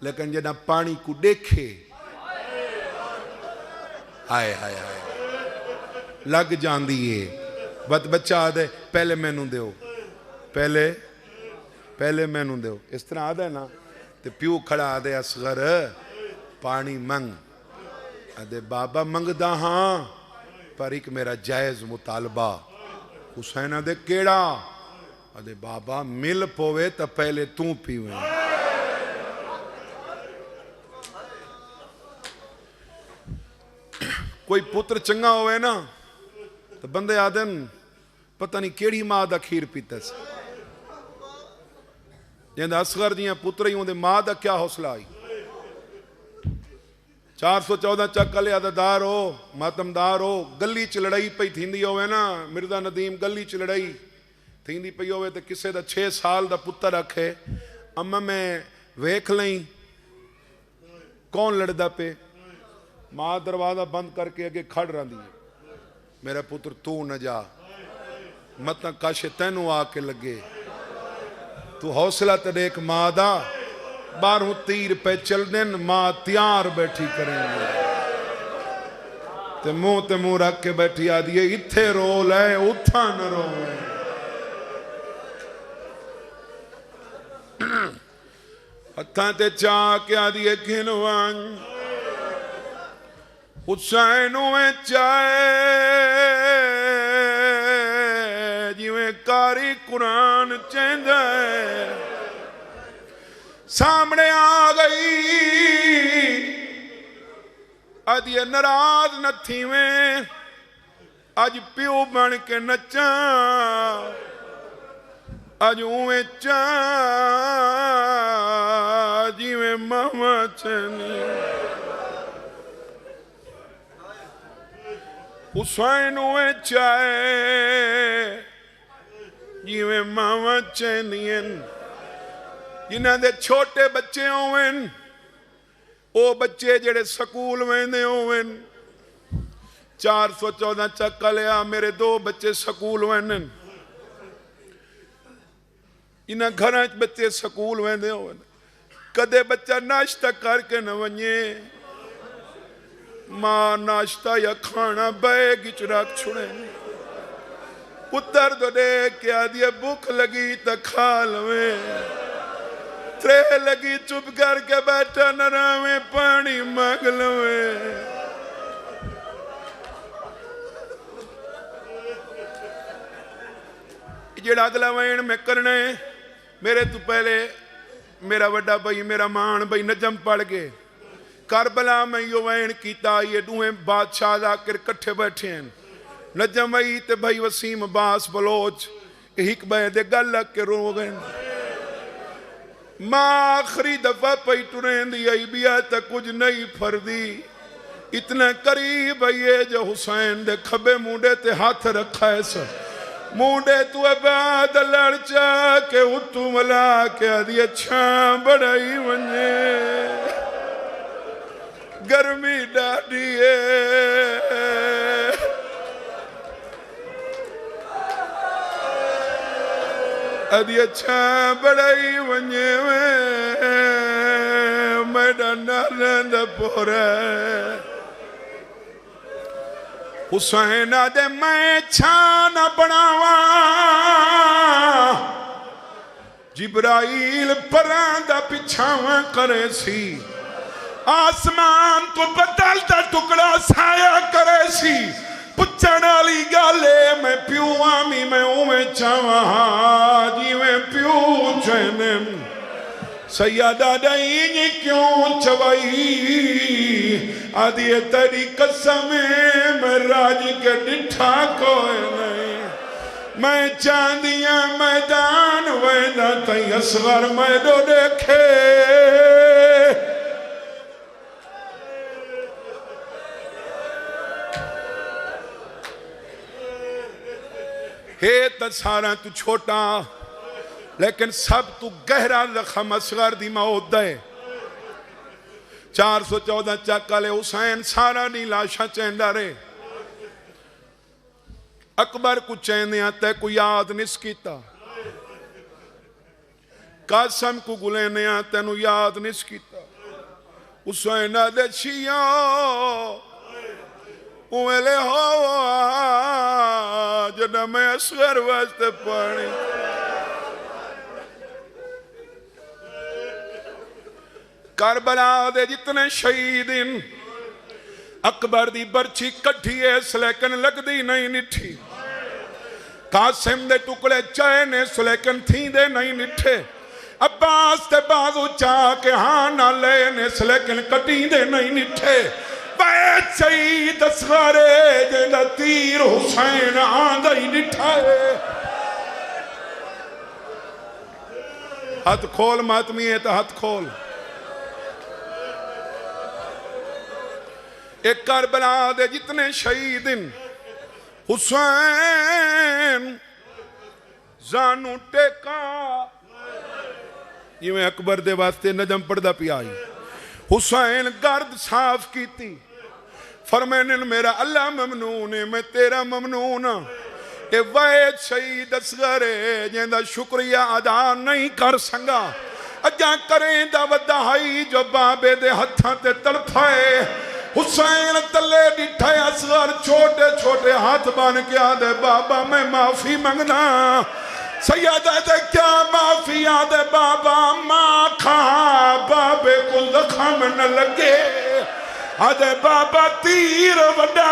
लेकिन जदा पानी को देखे हाय हाय हाय लग जाती है। बच्चा आदे पहले मैनू दो, पहले मैनू दो, इस तरह आदे ना। तो प्यू खड़ा आदे असगर पानी मंग, आदे बाबा मंगदा हाँ पर एक मेरा जायज मुतालबा। हुसैन आदे केड़ा, आदे बाबा मिल पोवे तो पहले तू पीवे। कोई पुत्र चंगा होवे ना तो बंदे आदन पता नहीं केड़ी मां दा खीर पीता सी। जिंदा असगर दियां पुत्र ही उहदे मां दा क्या हौसला आई। 414 चक लिया दार हो मातमदार हो, गली च लड़ाई पई थींदी होवे ना, मिर्जा नदीम गली च लड़ाई थींदी पई होवे तो किसे दा 6 साल दा पुत्र आखे अम्मा मैं वेख लई कौन लड़दा पे। मां दरवाजा बंद करके अगे खड़ रही है, मेरा पुत्र तू न जा, मत कश तेनू आके लगे, तू हौसला तो देख मां दा। 12 तीर पे चल दिन मां तैयार बैठी करेंगे ते मुंह रख के बैठी आदि इत्थे रोल है उथा न रो। हथा ते चा के आदि घिनवान हुसैन चाहे जिवें कारी कुरान चेंदा है। सामने आ गई आदि नाराज न थीवें, अज प्यो बन के नचा, अज उवें चा जिवें मामा चनी। हुसैन चाहे जिवें मावा चैनियन। जिन्हां दे छोटे बच्चे होवन ओ बच्चे जेड़े स्कूल वेंदे होवन। 414 चक लिया मेरे 2 बच्चे स्कूल वेंदन। इन्हां घरां च बच्चे स्कूल वेंदे होवन, कदे बच्चा नाश्ता करके न वने, मां नाश्ता या खाना बैग च रख छुड़े। पुत्र तो देख के आदि भूख लगी तो खा लवे, त्रे लगी चुप करके बैठा न रहे पानी मांग लवे। जेड़ा अगला वैन में करना है, मेरे तो पहले मेरा वड्डा भाई मेरा मान भाई नजम पढ़ गए करबला में यो वैन किया। ये दुए बादशाह आकर कट्ठे बैठे हैं, नजम आई ते भाई वसीम अब्बास बलोच एक बे दे गल लग के रो गए। मां आखिरी दफा पई टुरेंदी आई बिया तो कुछ नहीं फरदी, इतना करीब आई है जो हुसैन दे खबे मुंडे ते हाथ रखा है। मुंडे तू बाद लड़चा के उतू मला के आदि अच्छा बड़ाई वने गर्मी डाडी आदि अच्छा बड़ाई वने मेरा नारंद पोरा हुसैन दे मैं छान बनावा जिब्राइल परांदा पिछावा करे सी आसमान तो बदल दा टुकड़ा साया करे सी पुछण वाली गाले मैं प्यू आमी मैं उवें चावा जिवें प्यू चने सैयदा दई क्यों चवई आदि तेरी कसम मैं राज के डिठा कोई नहीं मैं चांदिया मैदान वेंदा तई असगर मैदो देखे हे तो सारा तू छोटा लेकिन सब तू गहरा जख्म असगर दी मौत दे 414 चक वाले हुसैन सारा नी लाशा चेंदा रहे अकबर को चेंदे ते को याद निस कीता कासम को गुलेने तेन याद निस कीता हुसैन दे छिया उवेले हो जब मैं असगर वास्ते पानी करबला दे जितने शहीद अकबर दी बर्छी कट्ठी इस लेकिन लगदी नहीं निठी कासिम दे टुकड़े चाहे ने सुलेकन थी दे नहीं निठे अब्बास ते बाजू चाह के हाँ ना ले ने सुलेकन कटी दे नहीं निठे बैठ शहीद असगरे जेदा तीर हुसैन आंदा ही निठा हाथ खोल मातमी है तो हाथ खोल एक करबला दे जितने शहीद हुसैन जानू टेका जिवें अकबर दे वास्ते नजम पढ़दा पिया हुसैन गर्द साफ कीती फरमाने मेरा अल्लाह ममनून है मैं तेरा ममनून ए वैद शहीद असगर जिंदा शुक्रिया अदा नहीं कर संगा अजा करें दा वधाई जो बाबे दे हत्थां ते तड़फाए हुसैन तले डिठा असगर छोटे छोटे हाथ बन के आदे बाबा मैं माफी मंगना सैयदा दे क्या माफी आदे बाबा मां खा बाबे को जख्म न लगे आदे बाबा तीर वड्डा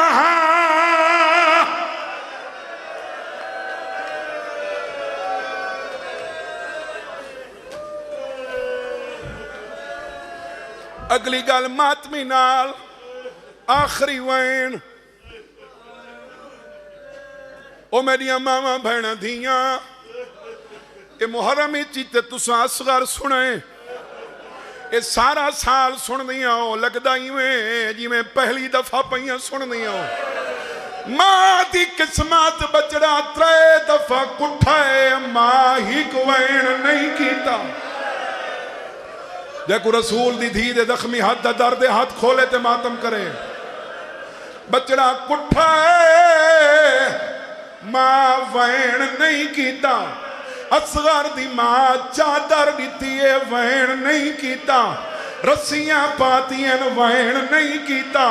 अगली गल मातमी नाल आखिरी वैन ओ मेरिया मावा भैन धियां ये मुहर्रम ते तुसां असगर सुने ये सारा साल सुन दिया हो लगदा इवें जिवें पहली दफा पईयां सुन दिया हो मां दी किस्मत बचड़ा 3 दफा कुठा है मां ही वैन नहीं कीता देखो रसूल दी धी दे जख्मी हाथ दा दर्द हाथ खोले ते मातम करे बचड़ा कुठा मां वैन नहीं कीता असगर दी मां चादर दी वैन नहीं कीता रस्सियां पातियां वैन नहीं कीता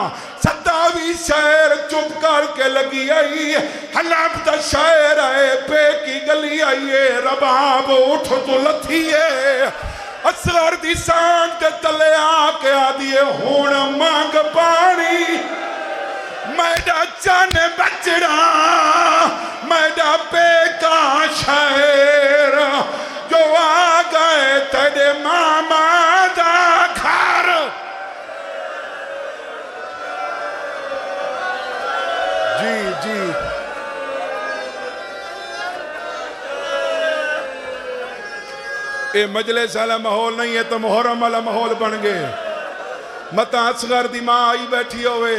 सदा भी शहर चुप करके लगी आई हलाब दा शहर आए पे की गली आई है रबाब उठ तो लथी है असगर दी सांड ते तले आके आदिए हुण मांग पानी मैडा चन बचड़ा मैडा पेका शहर जो आ गए तेरे मामा दा घर जी जी ये मजलिस वाला माहौल नहीं है तो मुहर्रम वाला माहौल बन गए मत असगर दी मां आई बैठी होवे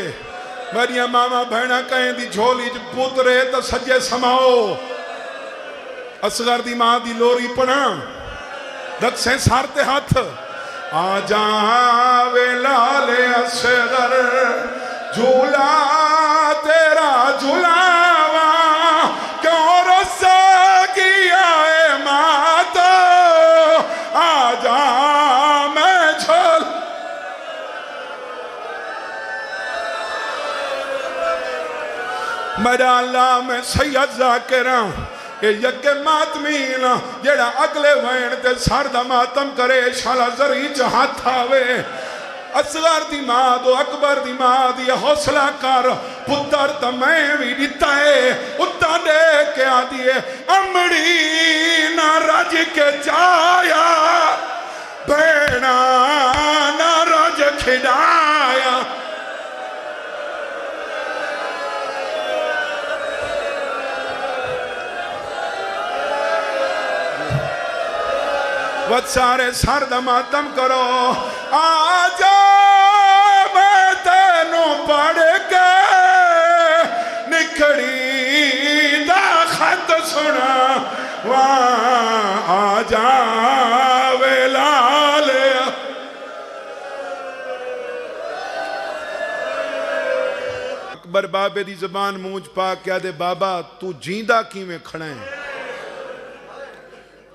मेरिया मामा भैना कहें दी झोली च पुत्रे तो सज्जे समाओ असगर दी मां दी लोरी पढ़ा दसे सर ते हाथ आ जावे लाले असगर झूला तेरा झूलावा क्यों रस किया है माता आ जा मैं झोल मेरा अल्लाह मैं सैयद ज़ाकिरा यके मातमीन जेड़ा अगले वैन ते सर दा मातम करे शाला जरी च हाथ आवे असगर दी मां दो अकबर दी मां दी हौसला कर पुत्र तो मैं भी दिता है उत्ता दे के आदि है अमड़ी ना रज के जाया बेना ना रज खिडाया वत सारे सर दा मातम करो आ जा मैं तेनू पढ़ के निखड़ी दा खत सुना वहाँ आ जा वे लाल अकबर बाबे दी जबान मूंझ पा क्या दे बाबा तू जींदा किवें खड़ा है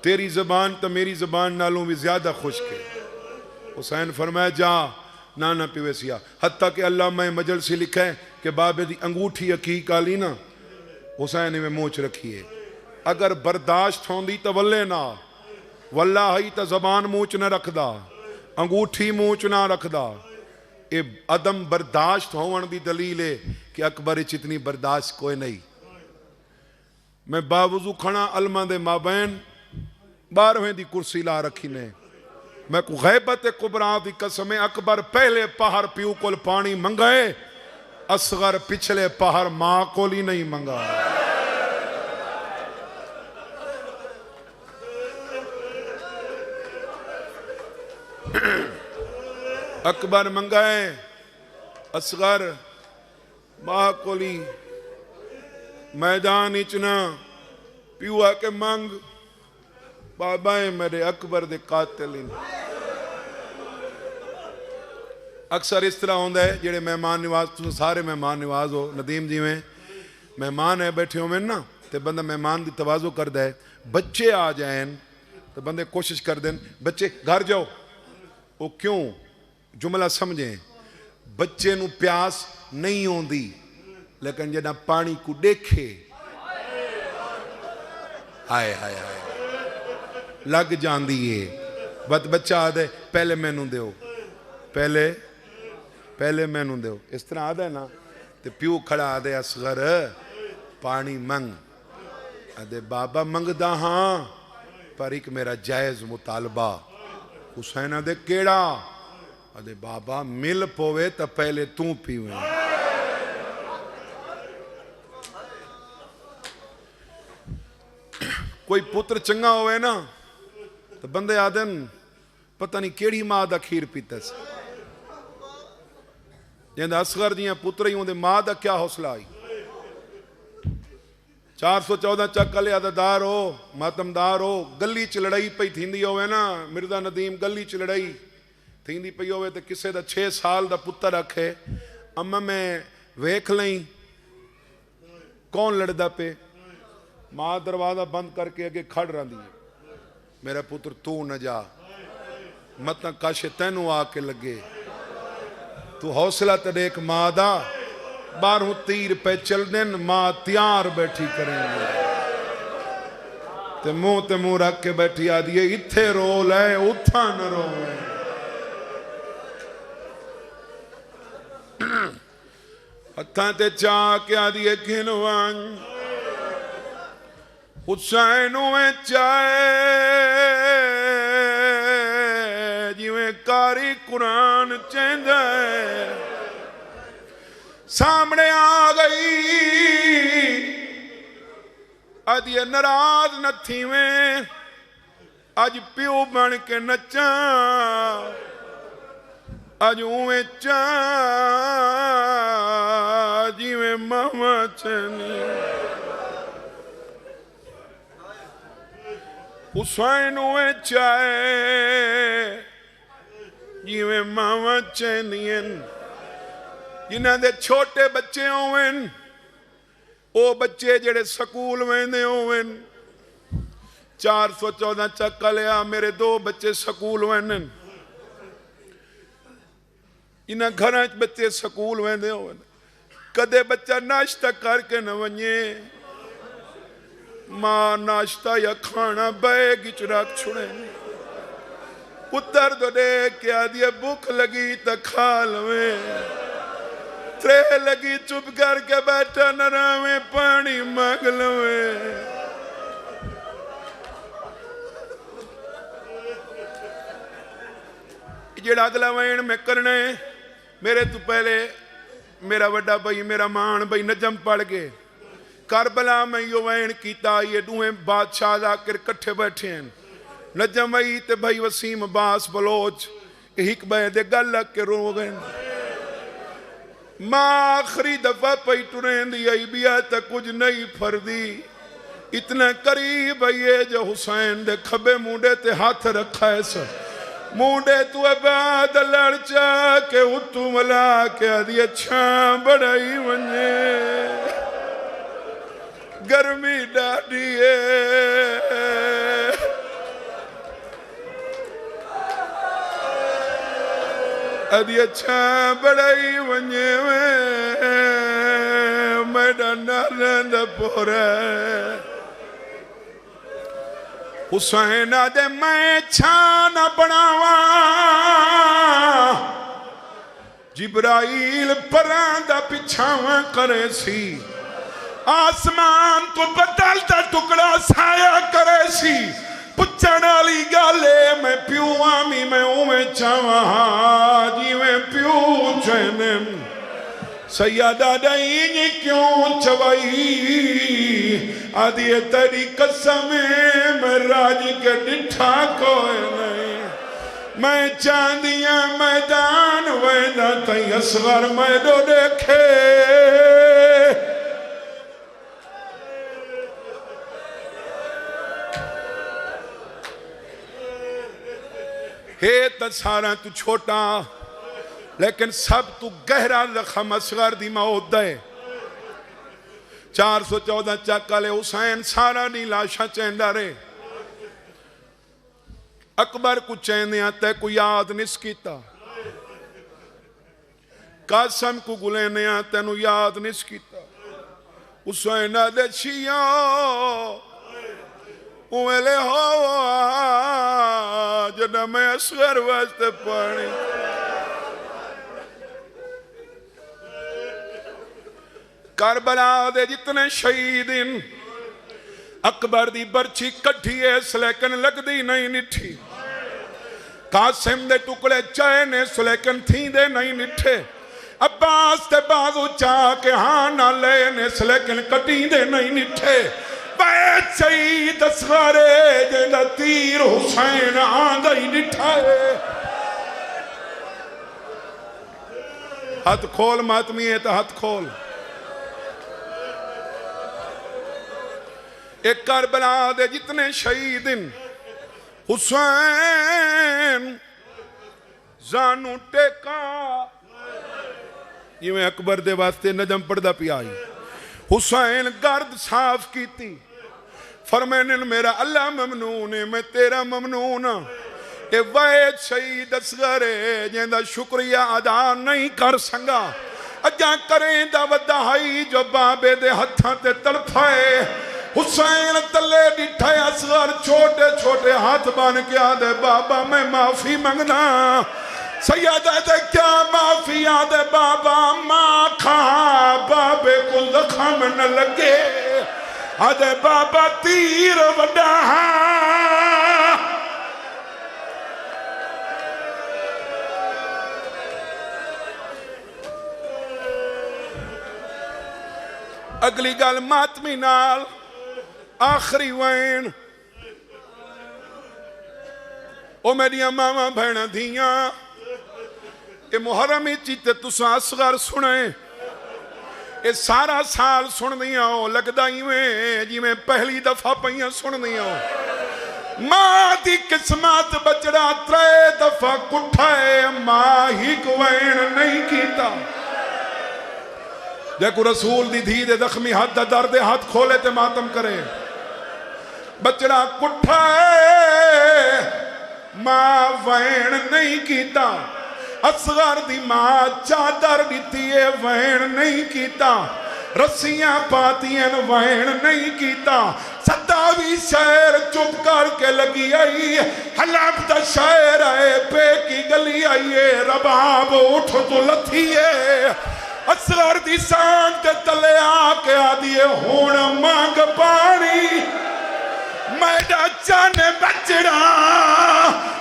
तेरी जबान तो मेरी जबान नालों भी ज्यादा खुश्क है हुसैन फरमाया जा नाना पिवेसिया हत्ता कि अल्लाह में मजल से लिखा है कि बाबे दी अंगूठी अकीक आली ना हुसैन में मोच रखी है अगर बर्दाश्त होंदी तो वल्ले ना वल्ला ही तो जबान मूच ना रखदा अंगूठी मूच ना रखदा ये अदम बर्दाश्त होवन दी दलील है कि अकबर इतनी बर्दाश्त कोई नहीं मैं बावजू खड़ा अलमा दे माबैन 12वें दी कुर्सी ला रखी ने मैं को गैबत कुबरा दी कसम अकबर पहले पहाड़ प्यू कोल पानी मंगाए असगर पिछले पहाड़ मां कोल ही नहीं मंगा अकबर मंगाए असगर मां कोली मैदान इचना प्यू आके मंग बाबा मेरे अकबर दे कातिल अक्सर इस तरह होता है जेडे मेहमान निवाज तुम सारे मेहमान निवाज हो नदीम जिमें मेहमान है बैठे हो मैं ना तो बंदा मेहमान की तवाजो करता है बच्चे आ जाए तो बंदे कोशिश कर दें बच्चे घर जाओ वो क्यों जुमला समझें बच्चे नू प्यास नहीं आती लेकिन जदा पानी को देखे हाय हाय हाय लग जाती है बत बच्चा आदे पहले मैनू दो पहले मैनू दो इस तरह आदा है ना तो प्यू खड़ा आदे असगर पानी मंग आदे बाबा मंगदा हाँ पर एक मेरा जायज मुतालबा हुसैन आदे केड़ा आदे बाबा मिल पोवे तो पहले तू पीवे कोई पुत्र चंगा होवे ना तो बंदे आदन पता नहीं केड़ी मां दा खीर पीता जिंदा असगर दियां पुत्र ही उनके मां दा क्या हौसला आई 414 चक वाले अदादार हो मातमदार हो गली च लड़ाई पई थींदी होवे ना मिर्जा नदीम गली च लड़ाई थींदी पई होवे तो किसे दा 6 साल दा पुत्र आखे अम्मा मैं वेख लई कौन लड़दा पे मां दरवाजा बंद करके अगे खड़ रही है मेरा पुत्र तू न जा मत कश तेनू आके लगे तू हौसला तो देख मां दा 12 तीर पे चल दिन मां तैयार बैठी करेंगे ते मुंह रख के बैठी आदि इत्थे रोल है उथा न रो हथा ते चा के आदि घिनवान हुसैन चाहे जिवें कारी कुरान चेंदा सामने आ गई अज ये नाराज न थीवें अज प्यो बन के नचा अज उवें चा जिवें मामा चनी हुसैन उवें चाहे जिवें मावां चैंदियां जिन्हां दे छोटे बच्चे होवन ओ बच्चे जेड़े स्कूल वेंदे होवन 414 चक लिया मेरे 2 बच्चे स्कूल वेंदे इन्हां घरां च बच्चे स्कूल वेंदे होवन कदे बच्चा नाश्ता करके न वने मां नाश्ता या खाना बैग च रख छुड़े पुत्र तो देख के आदि भूख लगी तो खा लवे त्रे लगी चुप करके बैठा न रहे पानी मांग लवे जेड़ा अगला वैन में करने मेरे तो पहले मेरा वड्डा भाई मेरा मान भाई नजम पढ़ गए करबला में यो वैन कीता ये दुए बादशाह जाकर कट्ठे बैठे हैं नजम आई ते भाई वसीम अब्बास बलोच एक बे दे गल लग के रो गए मां आखिरी दफा पई टुरेंदी आई बिया ते कुछ नहीं फरदी इतना करीब आई जो हुसैन दे खबे मुंडे ते हाथ रखा है सर मुंडे तू बाद लड़ चा के उतू मला के आदि अच्छा बड़ाई वने गर्मी डाडी आदि अच्छा बड़ाई वने मेरा नारंद पोरा हुसैन दे मैं छान बनावा जिब्राइल परांदा पिछावा करे सी आसमान तो बदलता टुकड़ा साया करे सी पुछण वाली गल मैं प्यू आमी मैं उवें चावा जिवें प्यू चैने सैयदा दई क्यों चवाई आदि तेरी कसम मैं राज के डिठा कोई नहीं मैं चांदिया मैदान वेदा तई असगर मैदो देखे हे तो सारा तू छोटा लेकिन सब तू गहरा जख्म असगर दी मौत है 414 चक वाले हुसैन सारा दी लाशा चैंदा रहे अकबर को चैंदिया ते कोई याद नहीं कीता कासम को गुलेने तेनू याद नहीं कीता हुसैन दे छिया उवेले हो जब मैं असगर वास्ते पानी करबला दे जितने शहीद अकबर दी बर्छी कट्ठी है सुलैकन लगदी नहीं निठी कासिम दे टुकड़े चाहे ने सुलैकन थी दे नहीं निठे अब्बास ते बाजू चा के हाँ ना ले ने सुलैकन कटी दे नहीं निठे बैठ शहीद असगरे जेदा तीर हुसैन आंदा ही निठा है हाथ खोल मातमी है तो हाथ खोल एक करबला दे जितने शहीद हुसैन जानू टेका जिवें अकबर दे वास्ते नजम पढ़दा पिया हुसैन गर्द साफ की फरमाने मेरा अल्लाह ममनून है मैं तेरा ममनून ए वैद शहीद असगर जिंदा शुक्रिया अदा नहीं कर संगा अजा करें दा वड्डा हाई जो बाबे दे हत्थां ते तड़फाए हुसैन तले डिठा असगर छोटे छोटे हाथ बन के आदे बाबा मैं माफी मंगना सैयदा ते क्या माफी आदे बाबा मां खा बाबे को जख्म न लगे आदे बाबा तीर वड्डा अगली गल मातमी नाल आखिरी वैन ओ मेरिया मावा भैन धियां ये मुहर्रम ते तुसा असगर सुने ये सारा साल सुन दिया हो लगता इवें जिवें पहली दफा पईयां सुन दिया हो मां दी किस्मत बचड़ा 3 दफा कुठा है, मां ही वैण नहीं कीता। देखो रसूल दी धी दे जख्मी हाथ दा दर्द हाथ खोले ते मातम करे। बचड़ा कुठा है, मां वैण नहीं कीता। असगर दी मां चादर दिती है, वैण नहीं कीता। रस्सियां पातियन, वैण नहीं कीता। सतावी शहर चुप करके लगी आई। हलब दा शहर है, पे की गली आई है। रबाब उठ तो लथी है। असगर दी सांग ते तले आके आदिए हुण मांग पानी। मैडा चन बचड़ा,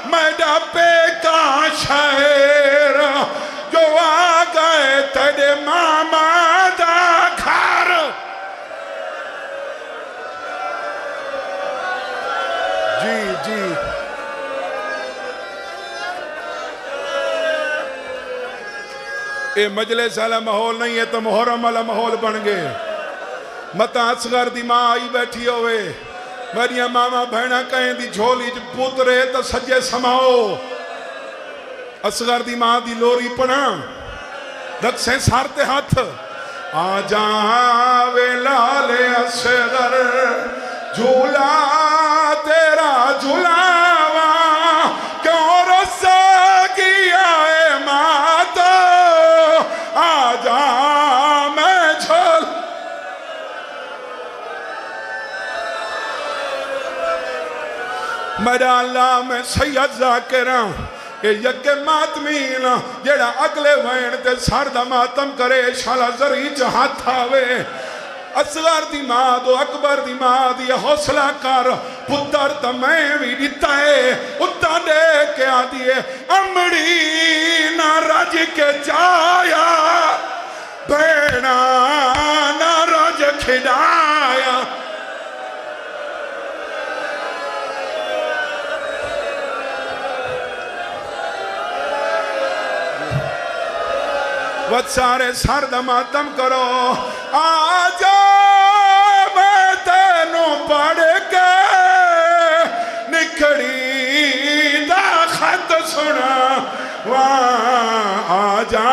मैडा पेका शहर, जो आ गए तेरे मामा दा घर। जी जी ये मजलिस वाला माहौल नहीं है तो मुहर्रम वाला माहौल बन गए। मत असगर दी मां आई बैठी होवे, मेरिया मामा भैणा कहें दी झोली च पुतरे तो सज्जे समाओ। असगर दी मां दी लोरी पना रखसे सर ते हाथ। आ जा वे लाले असगर, झूला तेरा झूलावा, क्यों रसा किया है माता। आ जा मैं झोल मेरा अल्लाह मैं सैयद जाकिर ये यके मातमीन जेड़ा अगले वैन ते सर दा मातम करे शाला जरी च हाथ आवे। असगर दी मां तो अकबर दी मां दी हौसला कर, पुत्र तो मैं भी दिता है। उत्ता दे के आदि अमड़ी ना रज के जाया, भेड़ा ना रज खिडाया। वत सारे सर दा मातम करो। आजा मैं तेनू पढ़ के निखड़ी दा खत सुना। वाह आजा